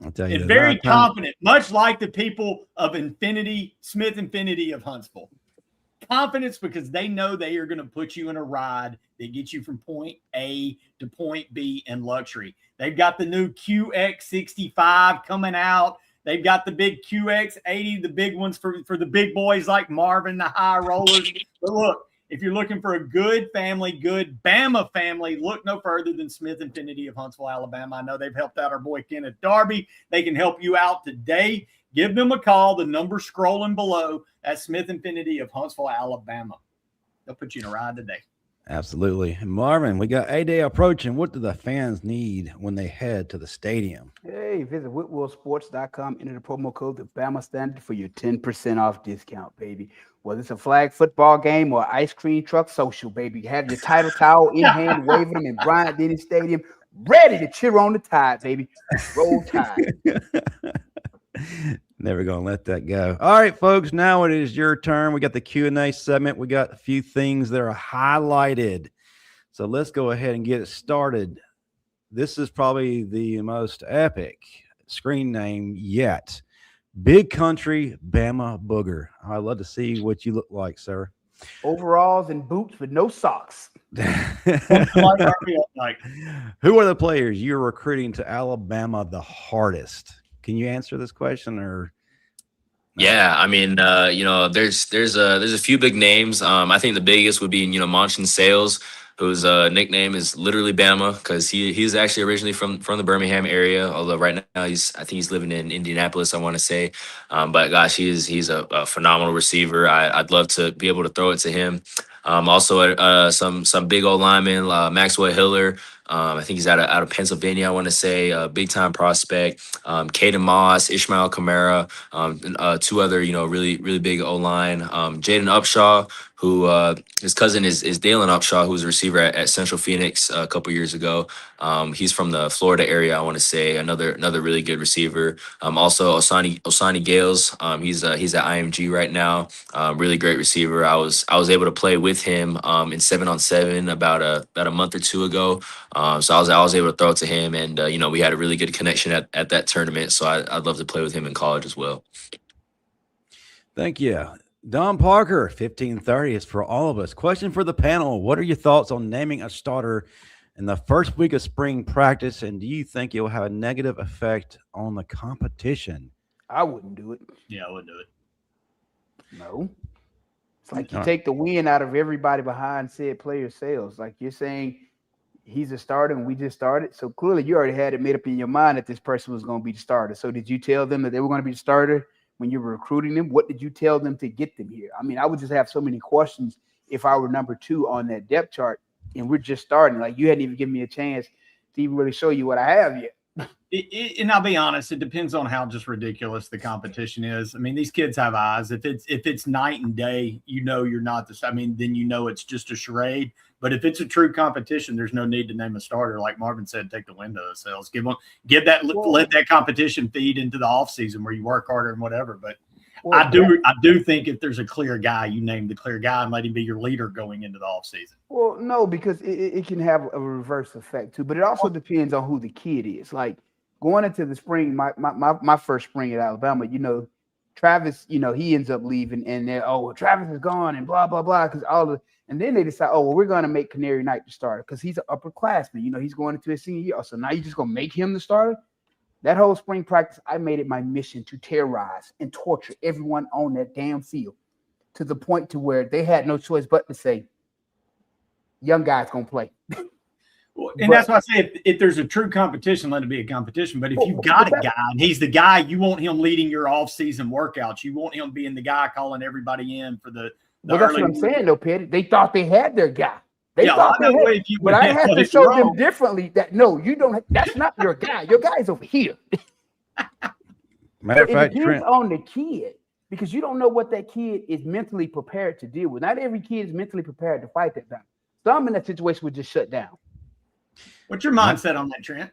I'll tell you. And the very amount of time- confident, much like the people of Smith Infinity of Huntsville. Confidence because they know they are going to put you in a ride that gets you from point A to point B in luxury. They've got the new QX65 coming out. They've got the big QX80, the big ones for the big boys like Marvin, the high rollers. But look, if you're looking for a good family, good Bama family, look no further than Smith Infinity of Huntsville, Alabama. I know they've helped out our boy Kenneth Darby. They can help you out today. Give them a call. The number scrolling below. That's Smith Infinity of Huntsville, Alabama. They'll put you in a ride today. Absolutely. And Marvin, we got A-Day approaching. What do the fans need when they head to the stadium? Hey, visit whitwellsports.com. Enter the promo code the Bama Standard for your 10% off discount, baby. Whether it's a flag football game or ice cream truck social, baby. Have your title towel in hand, waving them in Bryant Denny Stadium, ready to cheer on the Tide, baby. Roll Tide. Never gonna let that go. All right, folks. Now it is your turn. We got the Q&A segment. We got a few things that are highlighted. So let's go ahead and get it started. This is probably the most epic screen name yet. Big Country Bama Booger. I'd love to see what you look like, sir. Overalls and boots with no socks. Who are the players you're recruiting to Alabama the hardest? Can you answer this question or? Yeah, I mean, you know, there's a few big names. I think the biggest would be, you know, Monchin Sales, whose nickname is literally Bama because he's actually originally from the Birmingham area. Although right now I think he's living in Indianapolis, I want to say. But gosh, he's a phenomenal receiver. I'd love to be able to throw it to him. Also, some big old linemen, Maxwell Hiller. I think he's out of Pennsylvania, I want to say, big time prospect. Caden Moss, Ishmael Kamara, and two other, you know, really big O-line. Jaden Upshaw, who his cousin is Dalen Upshaw, who was a receiver at Central Phoenix a couple years ago. He's from the Florida area, I want to say, another really good receiver. Also Osani Gales, he's at IMG right now. Really great receiver. I was able to play with him in 7-on-7 about a month or two ago. So I was able to throw it to him, and you know, we had a really good connection at that tournament. So I'd love to play with him in college as well. Thank you. Don Parker, 1530 is for all of us. Question for the panel. What are your thoughts on naming a starter in the first week of spring practice, and do you think it will have a negative effect on the competition? I wouldn't do it. Yeah, I wouldn't do it. No. It's like you take the wind out of everybody behind said player sales. Like you're saying he's a starter and we just started. So clearly you already had it made up in your mind that this person was going to be the starter. So did you tell them that they were going to be the starter when you were recruiting them? What did you tell them to get them here? I mean, I would just have so many questions if I were number 2 on that depth chart and we're just starting. Like you hadn't even given me a chance to even really show you what I have yet. And I'll be honest, it depends on how just ridiculous the competition is. I mean, these kids have eyes. If it's night and day, you know you're not the. I mean, then you know it's just a charade. But if it's a true competition, there's no need to name a starter. Like Marvin said, take the wind out of the sails. Let that competition feed into the offseason where you work harder and whatever. But I do think if there's a clear guy, you name the clear guy and let him be your leader going into the offseason. Well, no, because it can have a reverse effect too. But it also depends on who the kid is. Like going into the spring, my first spring at Alabama, you know, Travis, you know, he ends up leaving and they're, Travis is gone and blah, blah, blah. And then they decide, we're going to make Canary Knight the starter because he's an upperclassman. You know, he's going into his senior year. So now you're just going to make him the starter? That whole spring practice, I made it my mission to terrorize and torture everyone on that damn field to the point to where they had no choice but to say, young guy's going to play. Well, and that's why I say if there's a true competition, let it be a competition. But if you got a guy and he's the guy, you want him leading your off-season workouts. You want him being the guy calling everybody in for the well, that's what I'm saying, though, Pettey. They thought they had their guy. They thought I know if you, but I have to show them differently that no, you don't. That's not your guy. Your guy is over here. Matter of fact, it depends on the kid because you don't know what that kid is mentally prepared to deal with. Not every kid is mentally prepared to fight that time. Some in that situation would just shut down. What's your mindset on that, Trent?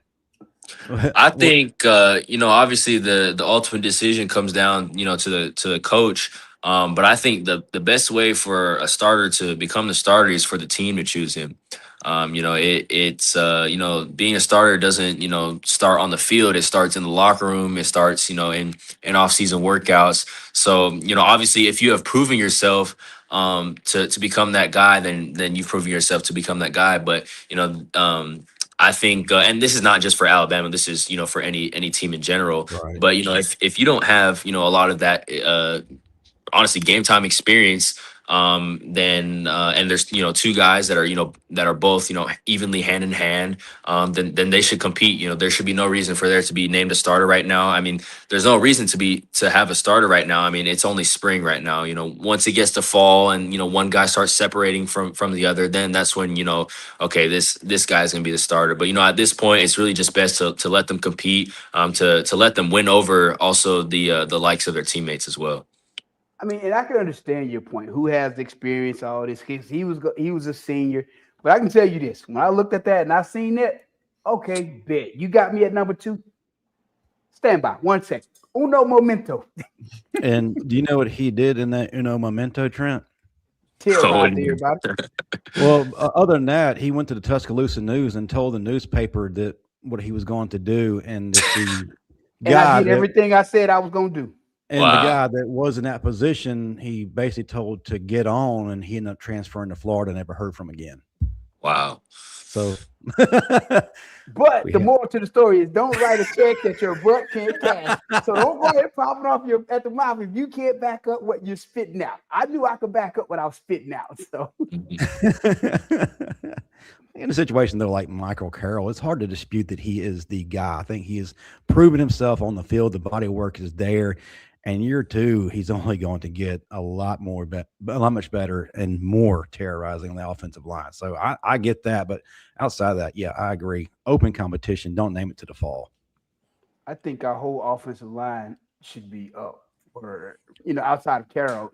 I think obviously the ultimate decision comes down to the coach. But I think the best way for a starter to become the starter is for the team to choose him. It's being a starter doesn't start on the field. It starts in the locker room. It starts in off-season workouts. So obviously if you have proven yourself to become that guy, then you've proven yourself to become that guy. But I think, and this is not just for Alabama. This is for any team in general. Right. But if you don't have a lot of that honestly game time experience, then and there's two guys that are both evenly hand in hand, then they should compete. There should be no reason for there to be named a starter right now. I mean, there's no reason to have a starter right now. I mean, it's only spring right now. Once it gets to fall and one guy starts separating from the other, then that's when okay, this guy's gonna be the starter. But at this point, it's really just best to let them compete, to let them win over also the likes of their teammates as well. I mean, and I can understand your point. Who has the experience, all this? He was a senior. But I can tell you this. When I looked at that and I seen that, okay, bet. You got me at number 2. Stand by. 1 second. Uno momento. And do you know what he did in that uno momento, Trent? Tell everybody. Well, other than that, he went to the Tuscaloosa News and told the newspaper that what he was going to do. And the guy I did everything I said I was going to do. And the guy that was in that position, he basically told to get on, and he ended up transferring to Florida, never heard from again. Wow. So, but the moral to the story is don't write a check that your butt can't cash. So don't go ahead popping off at the mouth if you can't back up what you're spitting out. I knew I could back up what I was spitting out. So in a situation though, like Michael Carroll, it's hard to dispute that he is the guy. I think he has proven himself on the field. The body work is there. And year 2, he's only going to get a lot much better and more terrorizing on the offensive line. So I get that, but outside of that, yeah, I agree. Open competition, don't name it to the fall. I think our whole offensive line should be up. Or outside of Carroll,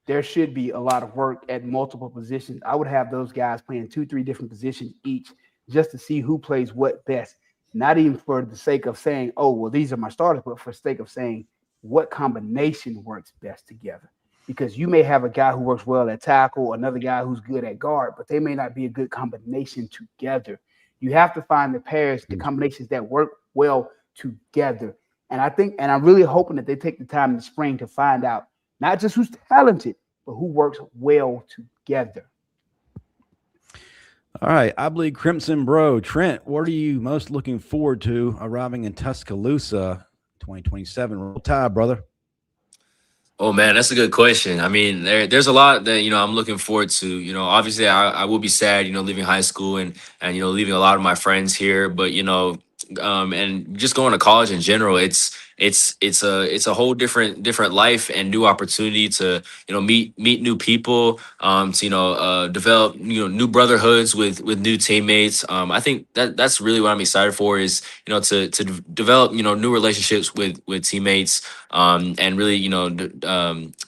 there should be a lot of work at multiple positions. I would have those guys playing 2-3 different positions each, just to see who plays what best. Not even for the sake of saying, oh, well, these are my starters, but for the sake of saying what combination works best together. Because you may have a guy who works well at tackle, another guy who's good at guard, but they may not be a good combination together. You have to find the pairs, the combinations that work well together. And I'm really hoping that they take the time in the spring to find out not just who's talented, but who works well together. All right, I believe Crimson Bro. Trent, what are you most looking forward to arriving in Tuscaloosa 2027? Roll Tide, brother. Oh man, that's a good question. I mean, there's a lot that I'm looking forward to. Obviously I will be sad, leaving high school and leaving a lot of my friends here, but and just going to college in general, it's a whole different life and new opportunity to meet new people, to develop new brotherhoods with new teammates. I think that's really what I'm excited for is to develop new relationships with teammates, and really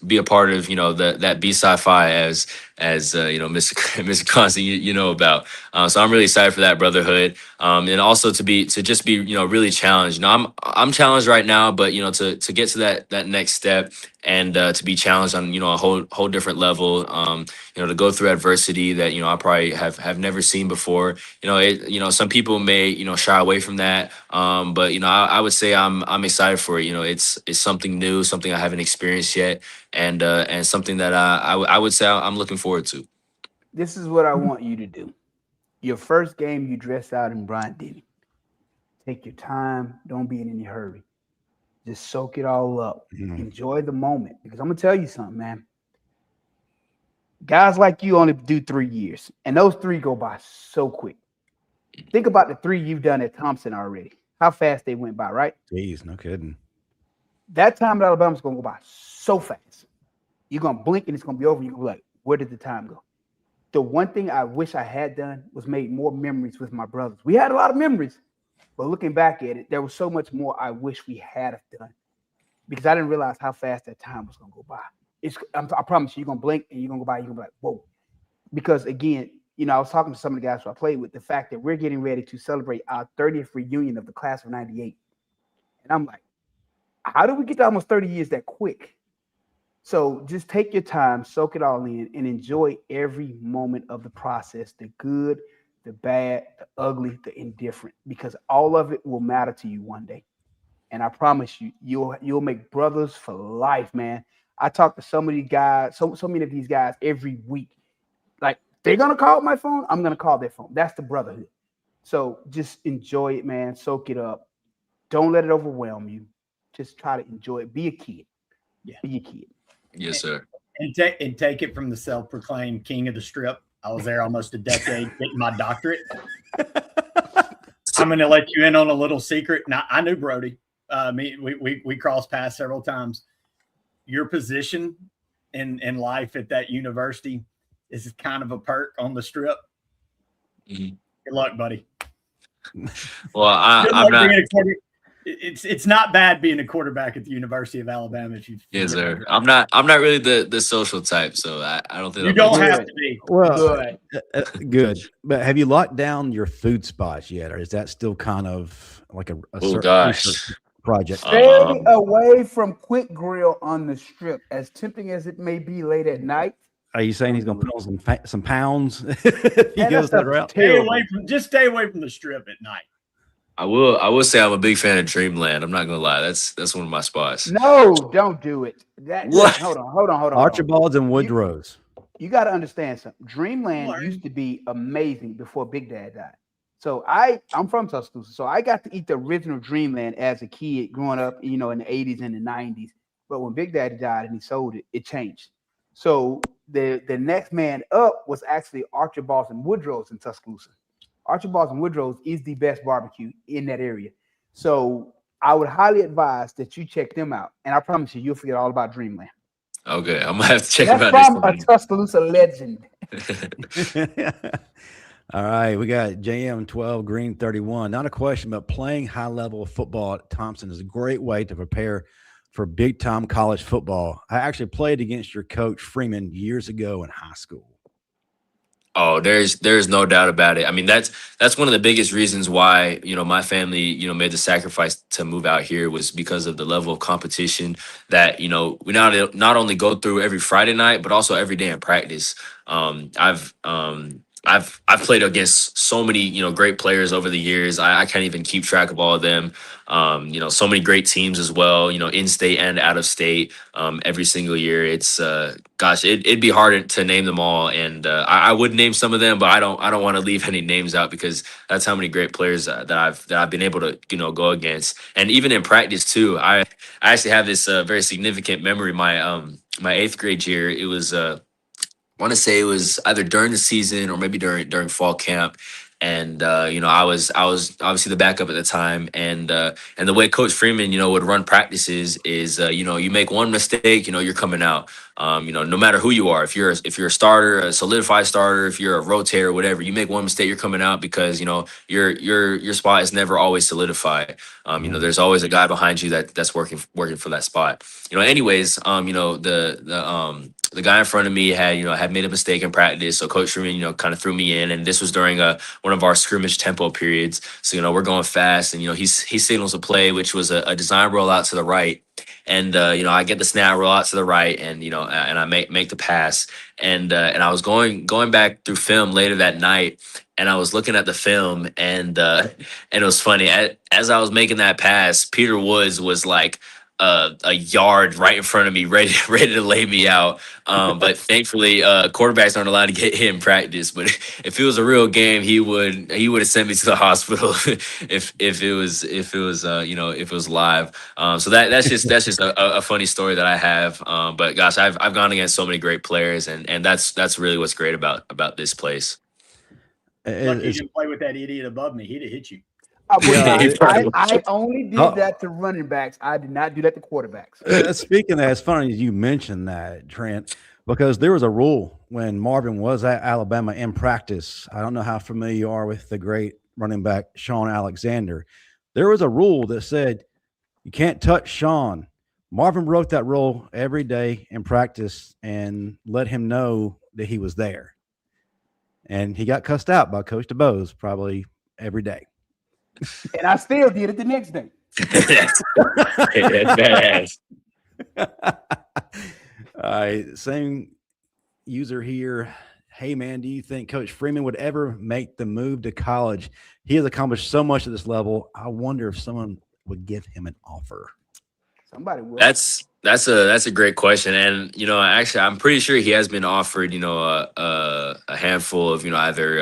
be a part of that B Sci-Fi as Mr. Constant about. So I'm really excited for that brotherhood, and also to just be really challenged. I'm challenged right now, but to get to that next step and to be challenged on a whole different level, to go through adversity that I probably have never seen before. Some people may shy away from that, but I would say I'm excited for it. It's something new, something I haven't experienced yet, and something that I would say I'm looking forward to. This is what I want you to do. Your first game, you dress out in Bryant-Denny. Take your time. Don't be in any hurry. Just soak it all up. Enjoy the moment. Because I'm going to tell you something, man. Guys like you only do 3 years. And those 3 go by so quick. Think about the 3 you've done at Thompson already. How fast they went by, right? Jeez, no kidding. That time at Alabama's going to go by so fast. You're going to blink and it's going to be over. You're going to be like, where did the time go? The one thing I wish I had done was made more memories with my brothers. We had a lot of memories, but looking back at it, there was so much more I wish we had done because I didn't realize how fast that time was going to go by. I promise you, you're going to blink and you're going to go by. You're going to be like, whoa. Because again, I was talking to some of the guys who I played with, the fact that we're getting ready to celebrate our 30th reunion of the class of 98. And I'm like, how did we get to almost 30 years that quick? So just take your time, soak it all in, and enjoy every moment of the process, the good, the bad, the ugly, the indifferent, because all of it will matter to you one day. And I promise you, you'll make brothers for life, man. I talk to so many guys, so many of these guys every week. Like, they're going to call my phone, I'm going to call their phone. That's the brotherhood. So just enjoy it, man. Soak it up. Don't let it overwhelm you. Just try to enjoy it. Be a kid. Yeah. Be a kid. Yes, sir. And take it from the self-proclaimed king of the strip. I was there almost a decade getting my doctorate. I'm going to let you in on a little secret. Now, I knew Brody. We crossed paths several times. Your position in life at that university is kind of a perk on the strip. Mm-hmm. Good luck, buddy. Well, I'm not. It's not bad being a quarterback at the University of Alabama. Yes, sir. I'm not really the social type, so I don't think you don't have to be. Well, good. But have you locked down your food spots yet, or is that still kind of like a gosh project? Stay away from Quick Grill on the strip, as tempting as it may be late at night. Are you saying he's going to put on some pounds? If he goes that route. Stay away from the strip at night. I will say I'm a big fan of Dreamland. I'm not gonna lie. That's one of my spots. No, don't do it. Hold on. Archibald's and Woodrow's. You got to understand something. Dreamland used to be amazing before Big Dad died. So I'm from Tuscaloosa, so I got to eat the original Dreamland as a kid growing up, in the 80s and the 90s. But when Big Daddy died and he sold it, it changed. So the next man up was actually Archibald's and Woodrow's in Tuscaloosa. Archibald's and Woodrow's is the best barbecue in that area. So I would highly advise that you check them out. And I promise you'll forget all about Dreamland. Okay, I'm gonna have to check them out. That's from a Tuscaloosa legend. All right, we got JM12 Green 31. Not a question, but playing high level football at Thompson is a great way to prepare for big time college football. I actually played against your coach Freeman years ago in high school. Oh, there's no doubt about it. I mean, that's one of the biggest reasons why, my family, made the sacrifice to move out here was because of the level of competition that, we not only go through every Friday night, but also every day in practice. I've played against so many, great players over the years. I can't even keep track of all of them. So many great teams as well, in state and out of state, every single year. It's it'd be hard to name them all. And I would name some of them, but I don't want to leave any names out because that's how many great players that I've been able to, go against. And even in practice too, I actually have this very significant memory. My 8th grade year, it was I want to say it was either during the season or maybe during fall camp. And, I was obviously the backup at the time. And the way Coach Freeman, would run practices is, you make one mistake, you're coming out. No matter who you are, if you're a starter, a solidified starter, if you're a rotator, whatever, you make one mistake, you're coming out because, your spot is never always solidified. There's always a guy behind you that's working for that spot. Anyways, the guy in front of me had made a mistake in practice. So Coach Freeman, kind of threw me in, and this was during one of our scrimmage tempo periods. So, we're going fast, and, he signals a play, which was a design rollout to the right. And, I get the snap, roll out to the right, and, and I make the pass. And I was going back through film later that night, and I was looking at the film, and it was funny. As I was making that pass, Peter Woods was like a yard right in front of me, ready to lay me out. But thankfully, quarterbacks aren't allowed to get hit in practice. But if it was a real game, he would have sent me to the hospital if it was live. So that's just a funny story that I have. But gosh, I've gone against so many great players, and that's really what's great about this place. Lucky you didn't play with that idiot above me. He'd have hit you. I only did that to running backs. I did not do that to quarterbacks. Speaking of that, it's funny you mentioned that, Trent, because there was a rule when Marvin was at Alabama in practice. I don't know how familiar you are with the great running back Sean Alexander. There was a rule that said you can't touch Sean. Marvin broke that rule every day in practice and let him know that he was there. And he got cussed out by Coach DeBoer probably every day. And I still did it the next day. That's badass. All right, same user here. Hey, man, do you think Coach Freeman would ever make the move to college? He has accomplished so much at this level. I wonder if someone would give him an offer. Somebody will. That's a great question, and actually, I'm pretty sure he has been offered a handful of either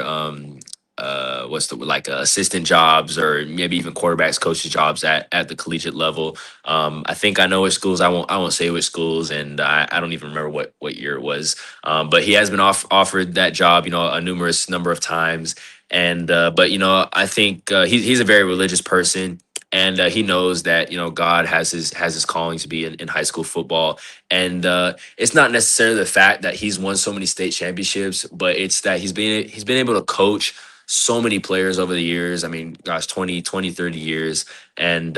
assistant jobs or maybe even quarterbacks, coaches jobs at the collegiate level. I think I know which schools. I won't say which schools, and I don't even remember what year it was. But he has been offered that job, a numerous number of times. And but I think he's a very religious person. And he knows that God has his calling to be in high school football, and it's not necessarily the fact that he's won so many state championships, but it's that he's been able to coach so many players over the years. I mean, gosh, 20, 30 years, and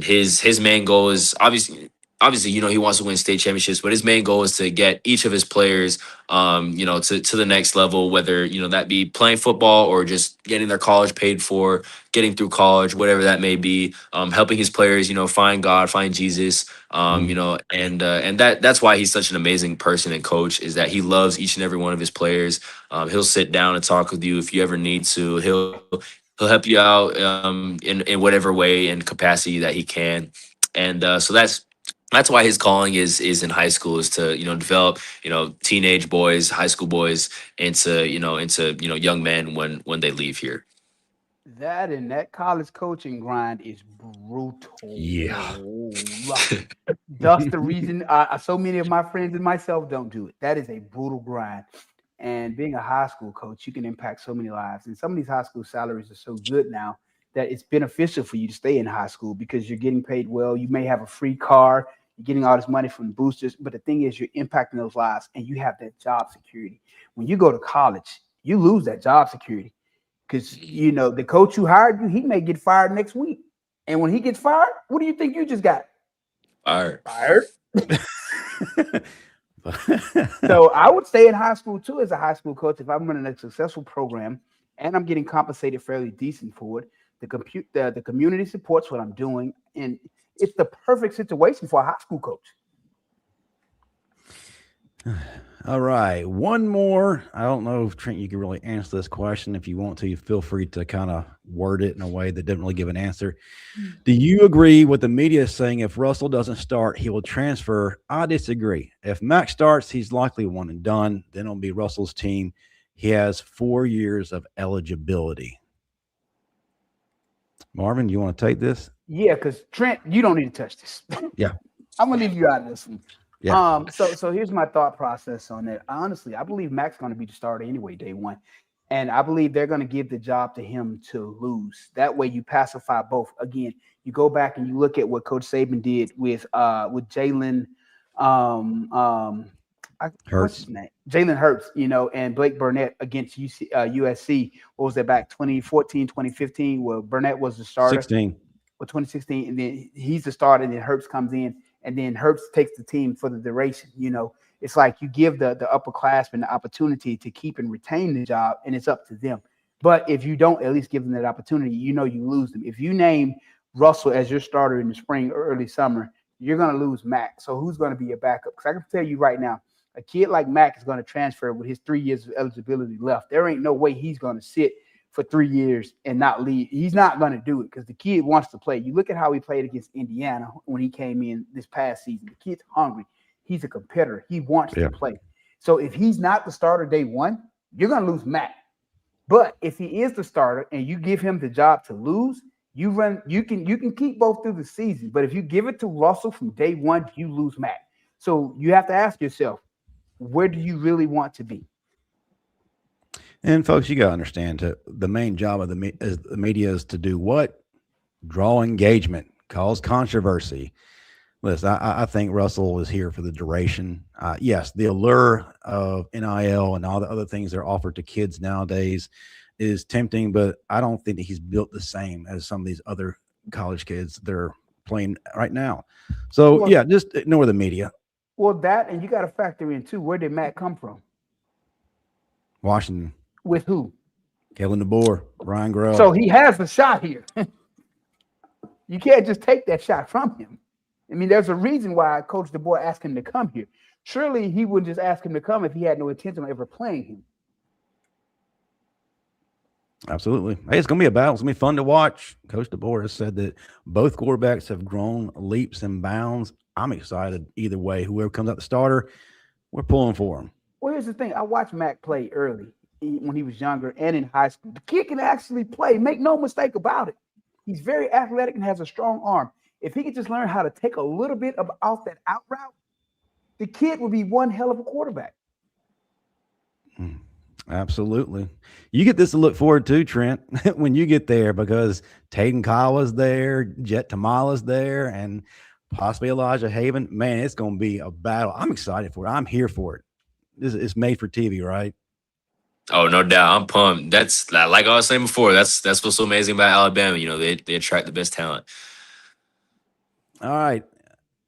his main goal is obviously he wants to win state championships, but his main goal is to get each of his players to the next level, whether that be playing football or just getting their college paid for, getting through college, whatever that may be, helping his players find God, find Jesus, and that's why he's such an amazing person and coach, is that he loves each and every one of his players. He'll sit down and talk with you if you ever need to. He'll help you out in whatever way and capacity that he can, and so that's why his calling is in high school, is to develop teenage boys, high school boys into young men when they leave here. That college coaching grind is brutal. Yeah. That's the reason so many of my friends and myself don't do it. That is a brutal grind. And being a high school coach, you can impact so many lives. And some of these high school salaries are so good now that it's beneficial for you to stay in high school because you're getting paid well. You may have a free car. You're getting all this money from boosters. But the thing is, you're impacting those lives and you have that job security. When you go to college, you lose that job security because, the coach who hired you, he may get fired next week. And when he gets fired, what do you think you just got? Fired. So I would stay in high school, too, as a high school coach. If I'm running a successful program and I'm getting compensated fairly decent for it, the community supports what I'm doing. And it's the perfect situation for a high school coach. All right. One more. I don't know if, Trent, you can really answer this question. If you want to, feel free to kind of word it in a way that didn't really give an answer. Do you agree with the media saying if Russell doesn't start, he will transfer? I disagree. If Mac starts, he's likely one and done. Then it'll be Russell's team. He has 4 years of eligibility. Marvin, you want to take this? Yeah, because Trent, you don't need to touch this. Yeah. I'm gonna leave you out of this one. Yeah. So here's my thought process on that. Honestly, I believe Mac's going to be the starter anyway, day one. And I believe they're going to give the job to him to lose. That way you pacify both. Again, you go back and you look at what Coach Saban did with Jalen what's his name? Jalen Hurts, and Blake Burnett against USC. What was that, back 2014, 2015, where Burnett was the starter? 16. Or 2016, and then he's the starter, and then Hurts comes in. And then Hurts takes the team for the duration. It's like you give the upperclassmen the opportunity to keep and retain the job, and it's up to them. But if you don't at least give them that opportunity, you lose them. If you name Russell as your starter in the spring or early summer, you're going to lose Mac. So who's going to be your backup? Because I can tell you right now, a kid like Mac is going to transfer with his 3 years of eligibility left. There ain't no way he's going to sit for 3 years and not leave. He's not going to do it because the kid wants to play. You look at how he played against Indiana when he came in this past season. The kid's hungry. He's a competitor. He wants to play. So if he's not the starter day one, you're going to lose Mac. But if he is the starter and you give him the job to lose, you can keep both through the season. But if you give it to Russell from day one, you lose Mac. So you have to ask yourself, where do you really want to be? And folks, you got to understand the main job of the media is to do what? Draw engagement, cause controversy. Listen, I think Russell is here for the duration. Yes, the allure of NIL and all the other things that are offered to kids nowadays is tempting, but I don't think that he's built the same as some of these other college kids that are playing right now. So, yeah, just ignore the media. Well, that, and you got to factor in, too, where did Matt come from? Washington. With who? Kalen DeBoer, Ryan Grubb. So he has a shot here. You can't just take that shot from him. I mean, there's a reason why Coach DeBoer asked him to come here. Surely he wouldn't just ask him to come if he had no intention of ever playing him. Absolutely. Hey, it's going to be a battle. It's going to be fun to watch. Coach DeBoer has said that both quarterbacks have grown leaps and bounds. I'm excited either way. Whoever comes out the starter, we're pulling for him. Well, here's the thing. I watched Mac play early when he was younger and in high school. The kid can actually play. Make no mistake about it. He's very athletic and has a strong arm. If he could just learn how to take a little bit off that out route, the kid would be one hell of a quarterback. Absolutely. You get this to look forward to, Trent, when you get there, because Taden Kawa's there, Jet Tamala's there, and possibly Elijah Haven. Man, it's going to be a battle. I'm excited for it. I'm here for it. It's made for TV, right? Oh, no doubt. I'm pumped. That's like I was saying before. That's what's so amazing about Alabama. You know, they attract the best talent. All right.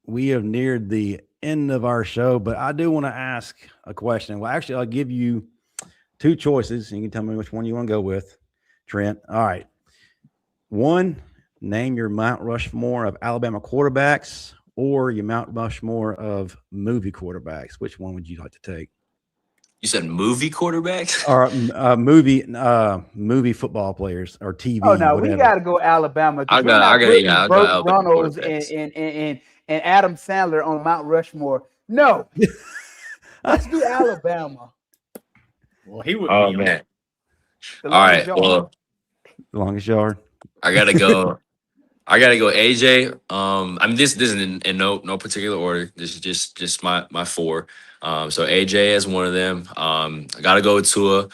We have neared the end of our show, but I do want to ask a question. Well, actually, I'll give you two choices, and you can tell me which one you want to go with, Trent. All right. One, name your Mount Rushmore of Alabama quarterbacks, or your Mount Rushmore of movie quarterbacks. Which one would you like to take? You said movie quarterbacks? Or movie football players or TV. Oh, no, whatever. we got to go Alabama. I'll go Alabama Reynolds and Adam Sandler on Mount Rushmore. No. Let's do Alabama. Well, he would. Oh, man. All right. Well, the longest yard. I gotta go. AJ. I mean, this isn't in no particular order. This is just my four. So AJ is one of them. I gotta go with Tua.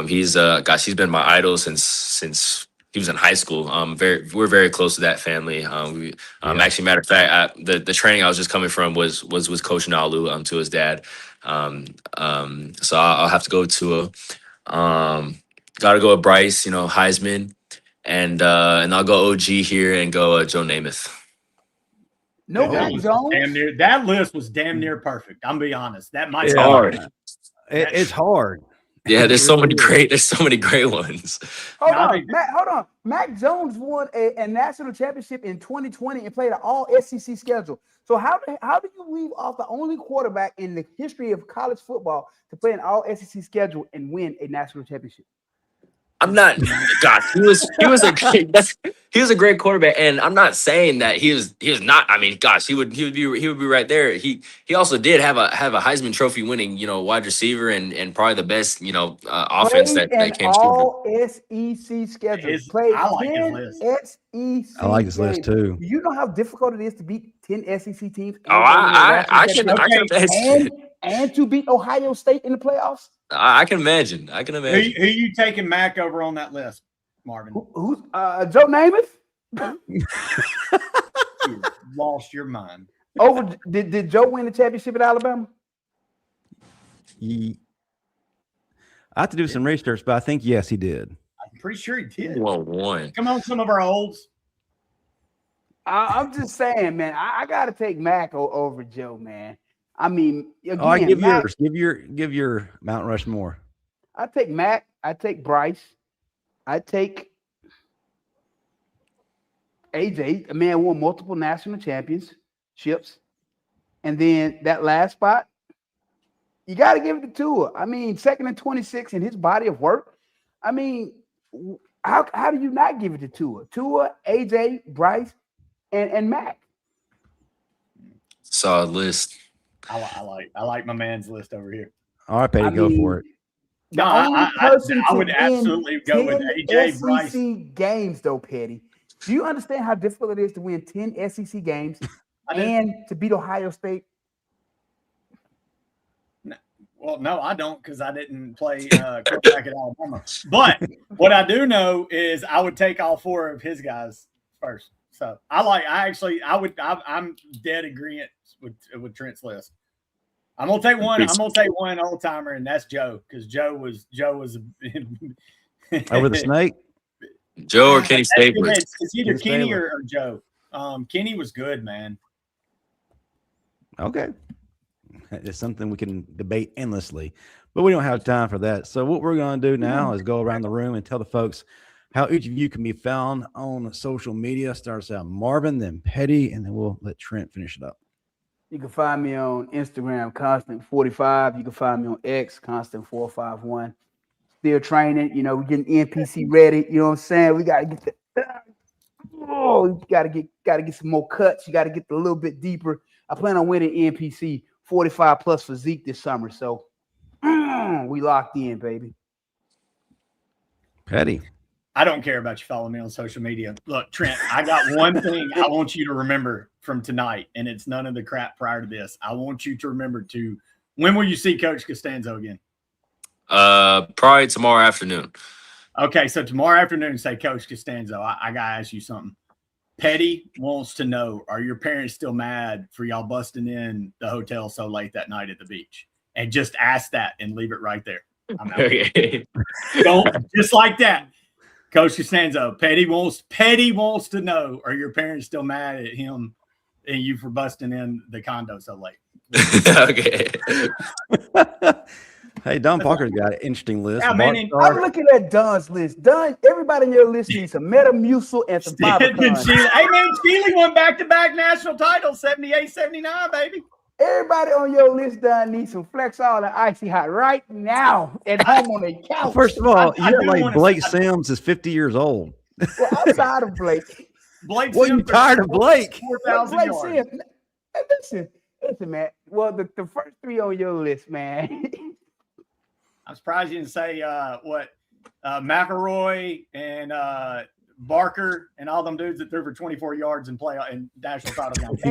He's he's been my idol since he was in high school. We're very close to that family. Actually, matter of fact, the training I was just coming from was Coach Nalu, Tua's dad. So I'll have to go with Tua. Gotta go with Bryce. Heisman. And I'll go OG here and go Joe Namath. No, that list was damn near perfect. I'm be honest. That might be hard. It's hard. Yeah, there's so many great ones. Hold on. Mac Jones won a national championship in 2020 and played an all SEC schedule. So how do you leave off the only quarterback in the history of college football to play an all SEC schedule and win a national championship? I'm not. Gosh, he was a great quarterback, and I'm not saying that he was not. I mean, gosh, he would be right there. He also did have a Heisman Trophy winning wide receiver and probably the best offense that came all SEC schedule. I like his list. SEC. I like his list too. Do you know how difficult it is to beat 10 SEC teams? I can imagine. And to beat Ohio State in the playoffs. I can imagine. Who you taking Mac over on that list, Marvin? Who's Joe Namath? You lost your mind. Over did Joe win the championship at Alabama? I have to do some research, but I think yes, he did. I'm pretty sure he did. Well, one. Come on, some of our olds. I'm just saying, man. I got to take Mac over Joe, man. I mean, again, give Mac, yours. Give your Mount Rushmore. I take Mac. I take Bryce. I take AJ. A man won multiple national championships, and then that last spot, you got to give it to Tua. I mean, 2nd and 26 in his body of work. I mean, how do you not give it to Tua? Tua, AJ, Bryce, and Mac. Solid list. I like my man's list over here. All right, Pettey, go for it. I would absolutely go with AJ Bryce. SEC games, though, Pettey. Do you understand how difficult it is to win 10 SEC games and to beat Ohio State? Well, no, I don't because I didn't play quarterback at Alabama. But what I do know is I would take all 4 of his guys first. So I'm dead agreement with Trent's list. I'm gonna take one. I'm gonna take one old timer, and that's Joe, because Joe was over the snake. Joe or Kenny Staples? It's either Kenny or Joe. Kenny was good, man. Okay. It's something we can debate endlessly, but we don't have time for that. So what we're going to do now is go around the room and tell the folks how each of you can be found on social media. Starts out Marvin, then Pettey, and then we'll let Trent finish it up. You can find me on Instagram, Constant45. You can find me on X, Constant451. Still training. We're getting NPC ready. You know what I'm saying? We got to get you got to get some more cuts. You got to get a little bit deeper. I plan on winning NPC 45 plus physique this summer. So we locked in, baby. Pettey. I don't care about you following me on social media. Look, Trent, I got one thing I want you to remember from tonight, and it's none of the crap prior to this. I want you to remember when will you see Coach Costanzo again? Probably tomorrow afternoon. Okay, so tomorrow afternoon, say, Coach Costanzo, I got to ask you something. Pettey wants to know, are your parents still mad for y'all busting in the hotel so late that night at the beach? And just ask that and leave it right there. I'm out. Okay. Don't, just like that. Coach Costanzo, Pettey wants to know, are your parents still mad at him and you for busting in the condo so late? Okay. Hey, Don Parker's got an interesting list. Yeah, man, I'm looking at Don's list. Don, everybody in your list needs some Metamucil and some Bobicon. Hey, man, Steely won back-to-back national titles, 78, 79, baby. Everybody on your list, Don, needs some Flexall and Icy Hot right now at home on the couch. First of all, you're like Blake Sims is 50 years old. Well, I'm tired of Blake. Well, you tired of Blake? 4,000 yards. Listen, man. Well, the first 3 on your list, man. I'm surprised you didn't say McElroy and Barker and all them dudes that threw for 24 yards and play in national title games.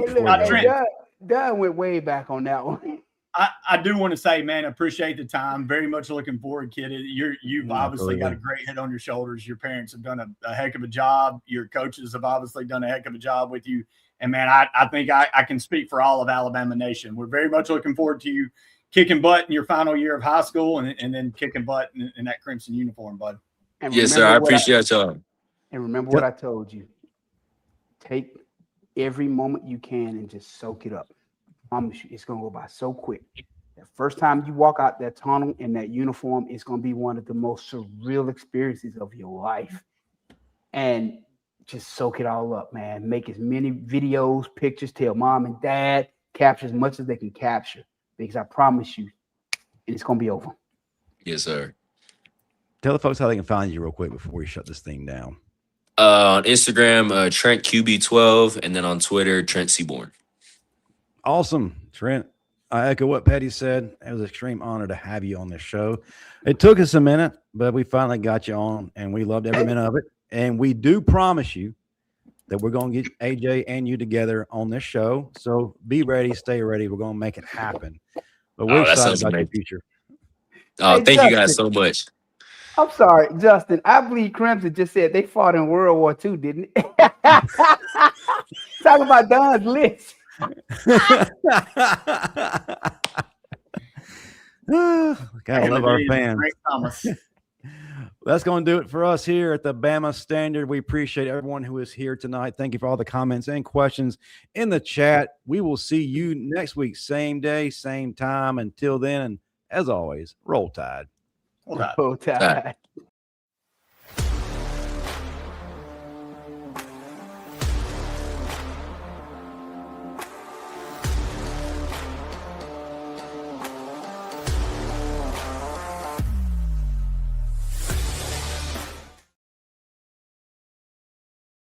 Doug went way back on that one. I do want to say, man, appreciate the time. Very much looking forward, kid. You've obviously got a great head on your shoulders. Your parents have done a heck of a job. Your coaches have obviously done a heck of a job with you. And, man, I think I can speak for all of Alabama Nation. We're very much looking forward to you kicking butt in your final year of high school and then kicking butt in that crimson uniform, bud. Yes, sir. I appreciate y'all. And remember what I told you. Take every moment you can and just soak it up. I promise you, it's going to go by so quick. The first time you walk out that tunnel in that uniform, it's going to be one of the most surreal experiences of your life. And just soak it all up, man. Make as many videos, pictures, tell mom and dad, capture as much as they can capture. Because I promise you, it's going to be over. Yes, sir. Tell the folks how they can find you real quick before we shut this thing down. On Instagram, Trent QB12, and then on Twitter, Trent Seaborn. Awesome, Trent. I echo what Pettey said. It was an extreme honor to have you on this show. It took us a minute, but we finally got you on, and we loved every minute of it. And we do promise you that we're going to get AJ and you together on this show. So be ready, stay ready. We're going to make it happen. But we're excited about your future. Oh, hey, thank you guys so much. I'm sorry, Justin. I believe Clemson just said they fought in World War II, didn't it? Talking about Don's list. Gotta love our fans. That's going to do it for us here at the Bama Standard. We appreciate everyone who is here tonight. Thank you for all the comments and questions in the chat. We will see you next week, same day, same time. Until then, and as always, roll Tide. Roll Tide.